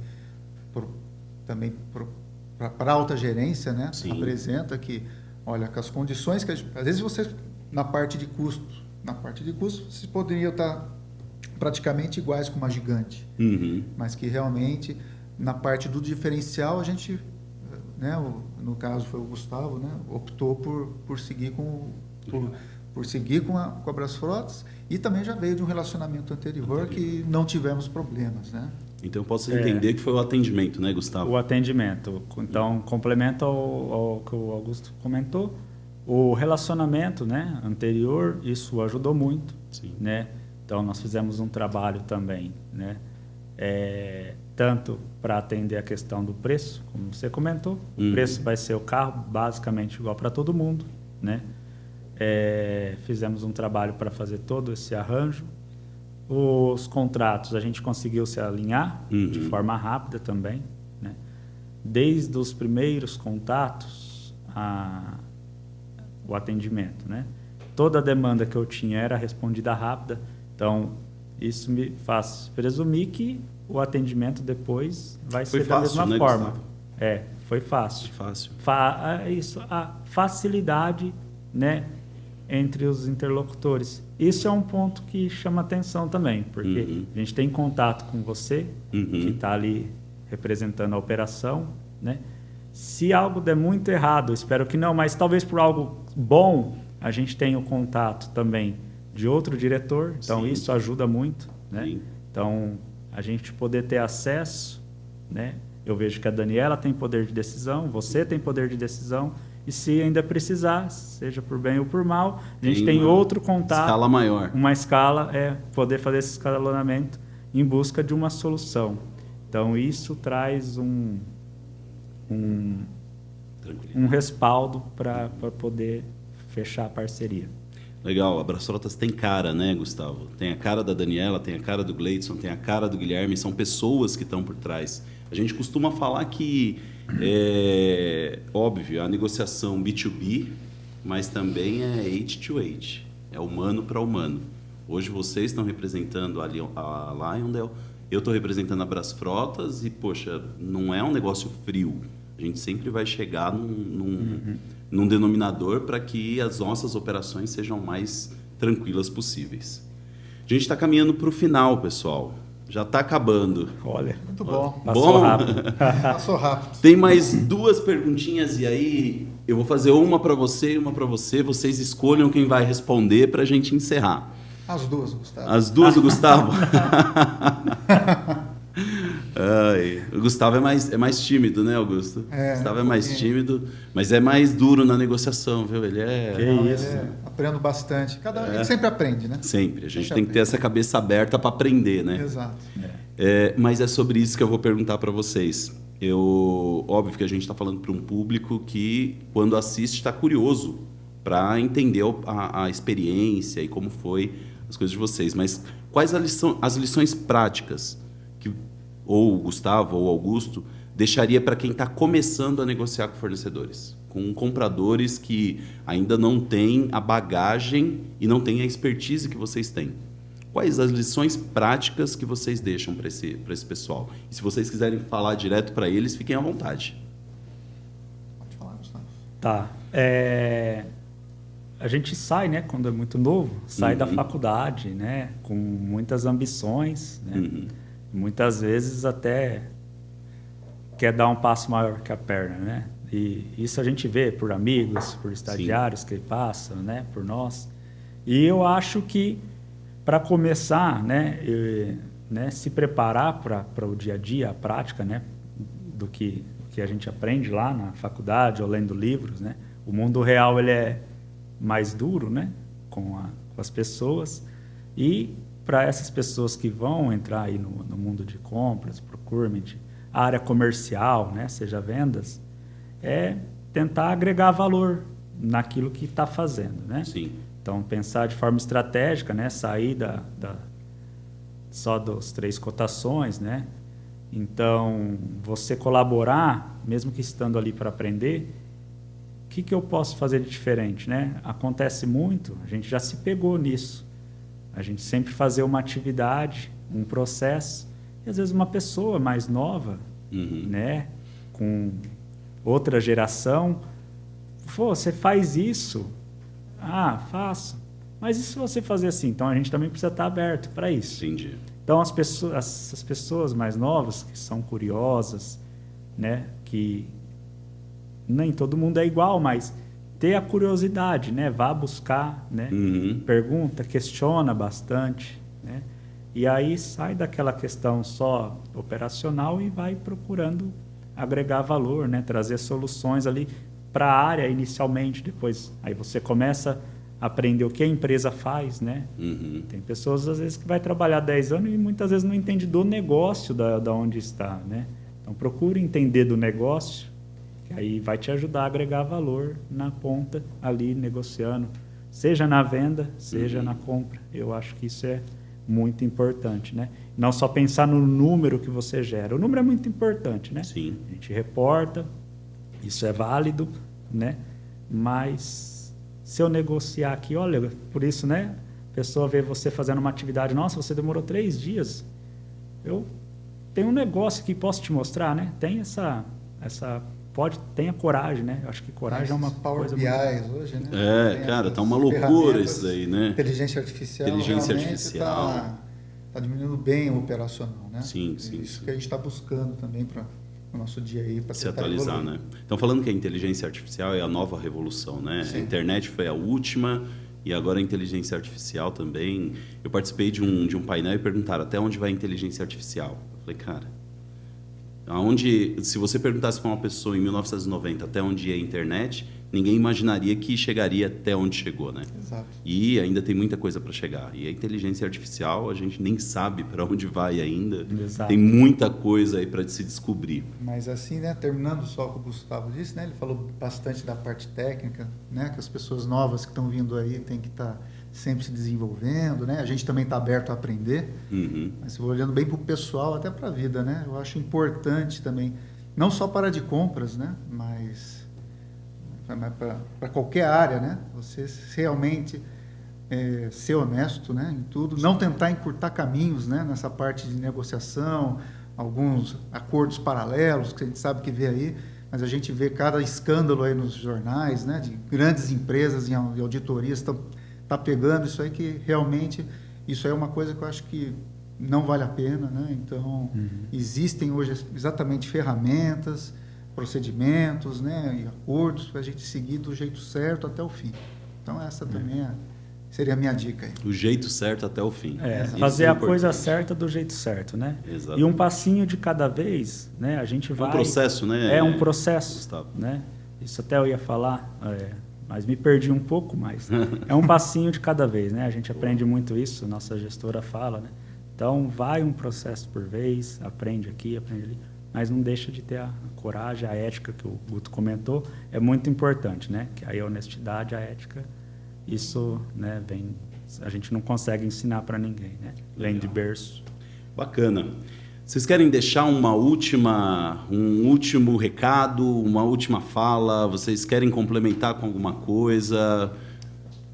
para a alta gerência, né? Sim. Apresenta que, olha, com as condições que às vezes você na parte de custos vocês poderiam estar praticamente iguais com uma gigante, mas que realmente na parte do diferencial a gente, né, no caso foi o Gustavo, né, optou por seguir por seguir com a Brasfrotas, e também já veio de um relacionamento anterior que não tivemos problemas, né? Então, eu posso entender que foi o atendimento, né, Gustavo? O atendimento. Então, complemento ao que o Augusto comentou, o relacionamento, né, anterior, isso ajudou muito. Sim. Né? Então, nós fizemos um trabalho também, né, tanto para atender a questão do preço, como você comentou. O preço vai ser o carro basicamente igual para todo mundo, né? Fizemos um trabalho para fazer todo esse arranjo. Os contratos a gente conseguiu se alinhar de forma rápida também, né? Desde os primeiros contatos o atendimento, né? Toda a demanda que eu tinha era respondida rápida, então isso me faz presumir que o atendimento depois vai ser da mesma forma. Gustavo? Foi fácil. Fácil. A facilidade, né, entre os interlocutores. Isso é um ponto que chama atenção também, porque a gente tem contato com você, que está ali representando a operação, né? Se algo der muito errado, espero que não, mas talvez por algo bom, a gente tenha o contato também de outro diretor, então Sim. isso ajuda muito, né? Sim. Então, a gente poder ter acesso, né? Eu vejo que a Daniela tem poder de decisão, você tem poder de decisão, e se ainda precisar, seja por bem ou por mal, a gente tem outro contato. Escala maior. Uma escala, poder fazer esse escalonamento em busca de uma solução. Então, isso traz um respaldo para poder fechar a parceria. Legal, a Brasfrotas tem cara, né, Gustavo? Tem a cara da Daniela, tem a cara do Gleidson, tem a cara do Guilherme, são pessoas que estão por trás. A gente costuma falar que, óbvio, a negociação B2B, mas também é H2H, é humano para humano. Hoje vocês estão representando a Lyondell, eu estou representando a Brasfrotas e, poxa, não é um negócio frio. A gente sempre vai chegar num denominador para que as nossas operações sejam mais tranquilas possíveis. A gente está caminhando para o final, pessoal. Já está acabando. Olha, muito bom. Passou rápido. Passou rápido. Tem mais 2 perguntinhas e aí eu vou fazer uma para você e uma para você. Vocês escolham quem vai responder para a gente encerrar. As 2, Gustavo. As 2 do Gustavo? Ai, o Gustavo é mais tímido, né, Augusto? O Gustavo é mais tímido, mas é mais duro na negociação, viu? Ele é... Que isso. Aprendo bastante. A gente sempre aprende, né? Sempre. A gente tem que ter essa cabeça aberta para aprender, né? Exato. Mas é sobre isso que eu vou perguntar para vocês. Óbvio que a gente está falando para um público que, quando assiste, está curioso para entender a experiência e como foi as coisas de vocês. Mas quais as lições práticas que ou o Gustavo ou o Augusto deixaria para quem está começando a negociar com fornecedores, com compradores que ainda não têm a bagagem e não têm a expertise que vocês têm? Quais as lições práticas que vocês deixam para esse pessoal? E se vocês quiserem falar direto para eles, fiquem à vontade. Pode falar, Gustavo. Tá. A gente sai, né, quando é muito novo, sai da faculdade, né, com muitas ambições, né? Muitas vezes até quer dar um passo maior que a perna, né? E isso a gente vê por amigos, por estagiários que passam, né? Por nós. E eu acho que para começar, né, se preparar para o dia a dia, a prática, né, do que a gente aprende lá na faculdade ou lendo livros, né? O mundo real ele é mais duro, né, com as pessoas. E para essas pessoas que vão entrar aí no mundo de compras, procurement, a área comercial, né, seja vendas, é tentar agregar valor naquilo que está fazendo, né? Sim. Então, pensar de forma estratégica, né, sair só das 3 cotações, né? Então, você colaborar, mesmo que estando ali para aprender, o que eu posso fazer de diferente, né? Acontece muito, a gente já se pegou nisso. A gente sempre fazer uma atividade, um processo, e às vezes uma pessoa mais nova, né, com outra geração, você faz isso? Ah, faço. Mas e se você fazer assim? Então a gente também precisa estar aberto para isso. Entendi. Então essas pessoas mais novas, que são curiosas, né, que nem todo mundo é igual, mas ter a curiosidade, né? Vá buscar, né? Pergunta, questiona bastante, né? E aí sai daquela questão só operacional e vai procurando agregar valor, né? Trazer soluções ali para a área inicialmente, depois aí você começa a aprender o que a empresa faz, né? Tem pessoas às vezes que vai trabalhar 10 anos e muitas vezes não entende do negócio da onde está, né? Então procure entender do negócio, que aí vai te ajudar a agregar valor na ponta ali negociando, seja na venda, seja na compra. Eu acho que isso é muito importante, né? Não só pensar no número que você gera. O número é muito importante, né? Sim. A gente reporta, isso é válido, né? Mas se eu negociar aqui, olha, por isso, né? A pessoa vê você fazendo uma atividade, nossa, você demorou 3 dias. Eu tenho um negócio que posso te mostrar, né? Tem tenha coragem, né? Eu acho que coragem é uma Power coisa BIs muito... hoje, né? Cara, tá uma loucura isso daí, né? Inteligência artificial. Inteligência artificial. Está diminuindo bem o operacional, né? Sim. Isso que a gente está buscando também para o nosso dia aí, para se atualizar, né? Então, falando que a inteligência artificial é a nova revolução, né? Sim. A internet foi a última e agora a inteligência artificial também. Eu participei de um painel e perguntaram até onde vai a inteligência artificial. Eu falei, cara, Se você perguntasse para uma pessoa em 1990 até onde ia a internet, ninguém imaginaria que chegaria até onde chegou, né? Exato. E ainda tem muita coisa para chegar. E a inteligência artificial, a gente nem sabe para onde vai ainda. Exato. Tem muita coisa aí para se descobrir. Mas assim, né, terminando só o que o Gustavo disse, né, ele falou bastante da parte técnica, né, que as pessoas novas que estão vindo aí têm que estar sempre se desenvolvendo, né? A gente também está aberto a aprender. Uhum. Mas olhando bem para o pessoal, até para a vida, né? Eu acho importante também, não só para a área de compras, né, mas para qualquer área, né? Você realmente ser honesto, né, em tudo, não tentar encurtar caminhos, né, nessa parte de negociação, alguns acordos paralelos que a gente sabe que vê aí, mas a gente vê cada escândalo aí nos jornais, né, de grandes empresas e auditorias tá pegando isso aí, que realmente isso aí é uma coisa que eu acho que não vale a pena, né? Então, existem hoje exatamente ferramentas, procedimentos, né, e acordos para a gente seguir do jeito certo até o fim. Então, essa também seria a minha dica aí. O jeito certo até o fim. Fazer a coisa certa do jeito certo, né? Exatamente. E um passinho de cada vez, né? A gente vai... Um processo, né? É um processo, Gustavo. né? Isso até eu ia falar, mas me perdi um pouco mais. É um passinho de cada vez, né? A gente aprende muito isso, nossa gestora fala, né? Então, vai um processo por vez, aprende aqui, aprende ali, mas não deixa de ter a coragem, a ética que o Guto comentou, é muito importante, né? Que aí a honestidade, a ética, isso, né, a gente não consegue ensinar para ninguém, né? Vem de berço. Bacana. Vocês querem deixar um último recado, uma última fala? Vocês querem complementar com alguma coisa?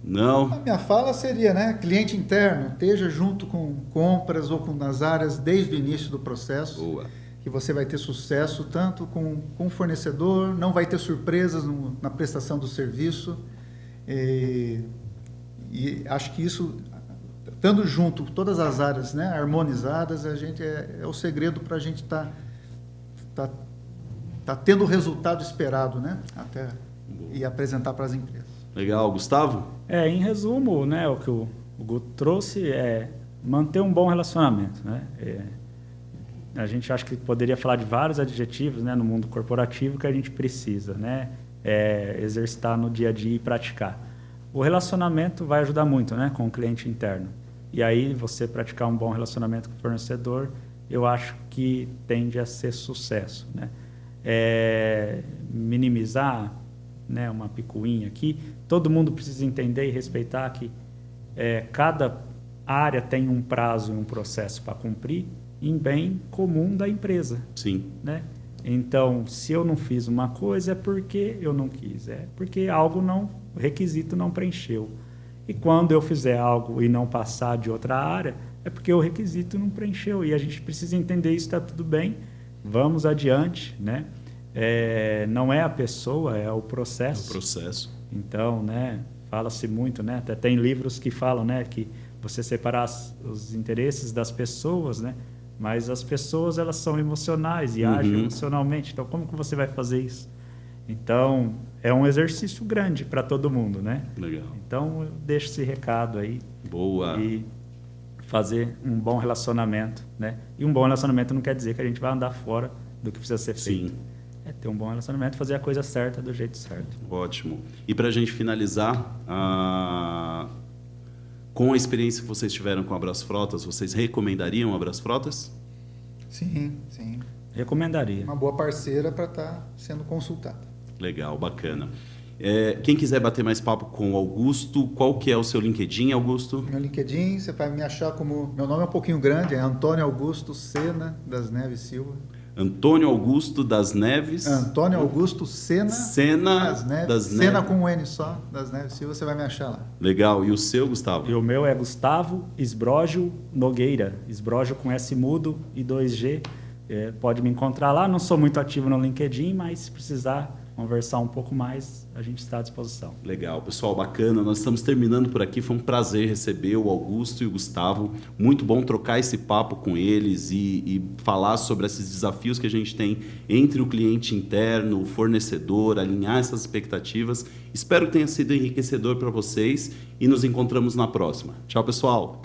Não? A minha fala seria, né, cliente interno, esteja junto com compras ou com nas áreas desde o início do processo. Boa. Que você vai ter sucesso tanto com o fornecedor, não vai ter surpresas na prestação do serviço. E acho que isso, estando junto, todas as áreas, né, harmonizadas, a gente é o segredo para a gente tá tendo o resultado esperado, né, até e apresentar para as empresas. Legal, Gustavo? Em resumo, né, o que o Guto trouxe é manter um bom relacionamento, né? A gente acha que poderia falar de vários adjetivos, né, no mundo corporativo que a gente precisa, né, exercitar no dia a dia e praticar. O relacionamento vai ajudar muito, né, com o cliente interno. E aí você praticar um bom relacionamento com o fornecedor, eu acho que tende a ser sucesso, né? Minimizar, né, uma picuinha aqui. Todo mundo precisa entender e respeitar que cada área tem um prazo e um processo para cumprir em bem comum da empresa. Sim. Né? Então, se eu não fiz uma coisa, é porque eu não quis. É porque o requisito não preencheu. E quando eu fizer algo e não passar de outra área, é porque o requisito não preencheu. E a gente precisa entender isso, está tudo bem, vamos adiante, né? Não é a pessoa, é o processo. É o processo. Então, né, fala-se muito, né? Até tem livros que falam, né, que você separar os interesses das pessoas, né? Mas as pessoas, elas são emocionais e agem emocionalmente. Então, como que você vai fazer isso? Então, é um exercício grande para todo mundo, né? Legal. Então, eu deixo esse recado aí. Boa. E fazer um bom relacionamento, né? E um bom relacionamento não quer dizer que a gente vai andar fora do que precisa ser feito. Sim. Ter um bom relacionamento, fazer a coisa certa do jeito certo. Ótimo. E para a gente finalizar, com a experiência que vocês tiveram com a Brasfrotas, vocês recomendariam a Brasfrotas? Sim, sim. Recomendaria. Uma boa parceira para estar sendo consultada. Legal, bacana. Quem quiser bater mais papo com o Augusto, qual que é o seu LinkedIn, Augusto? Meu LinkedIn, você vai me achar como... Meu nome é um pouquinho grande, é Antônio Augusto Sena das Neves Silva. Antônio Augusto das Neves. Antônio Augusto Sena das Neves. Sena com um N só, das Neves Silva, você vai me achar lá. Legal. E o seu, Gustavo? E o meu é Gustavo Esbrógio Nogueira. Esbrógio com S mudo e 2G. Pode me encontrar lá. Não sou muito ativo no LinkedIn, mas se precisar conversar um pouco mais, a gente está à disposição. Legal, pessoal, bacana. Nós estamos terminando por aqui. Foi um prazer receber o Augusto e o Gustavo. Muito bom trocar esse papo com eles e falar sobre esses desafios que a gente tem entre o cliente interno, o fornecedor, alinhar essas expectativas. Espero que tenha sido enriquecedor para vocês e nos encontramos na próxima. Tchau, pessoal!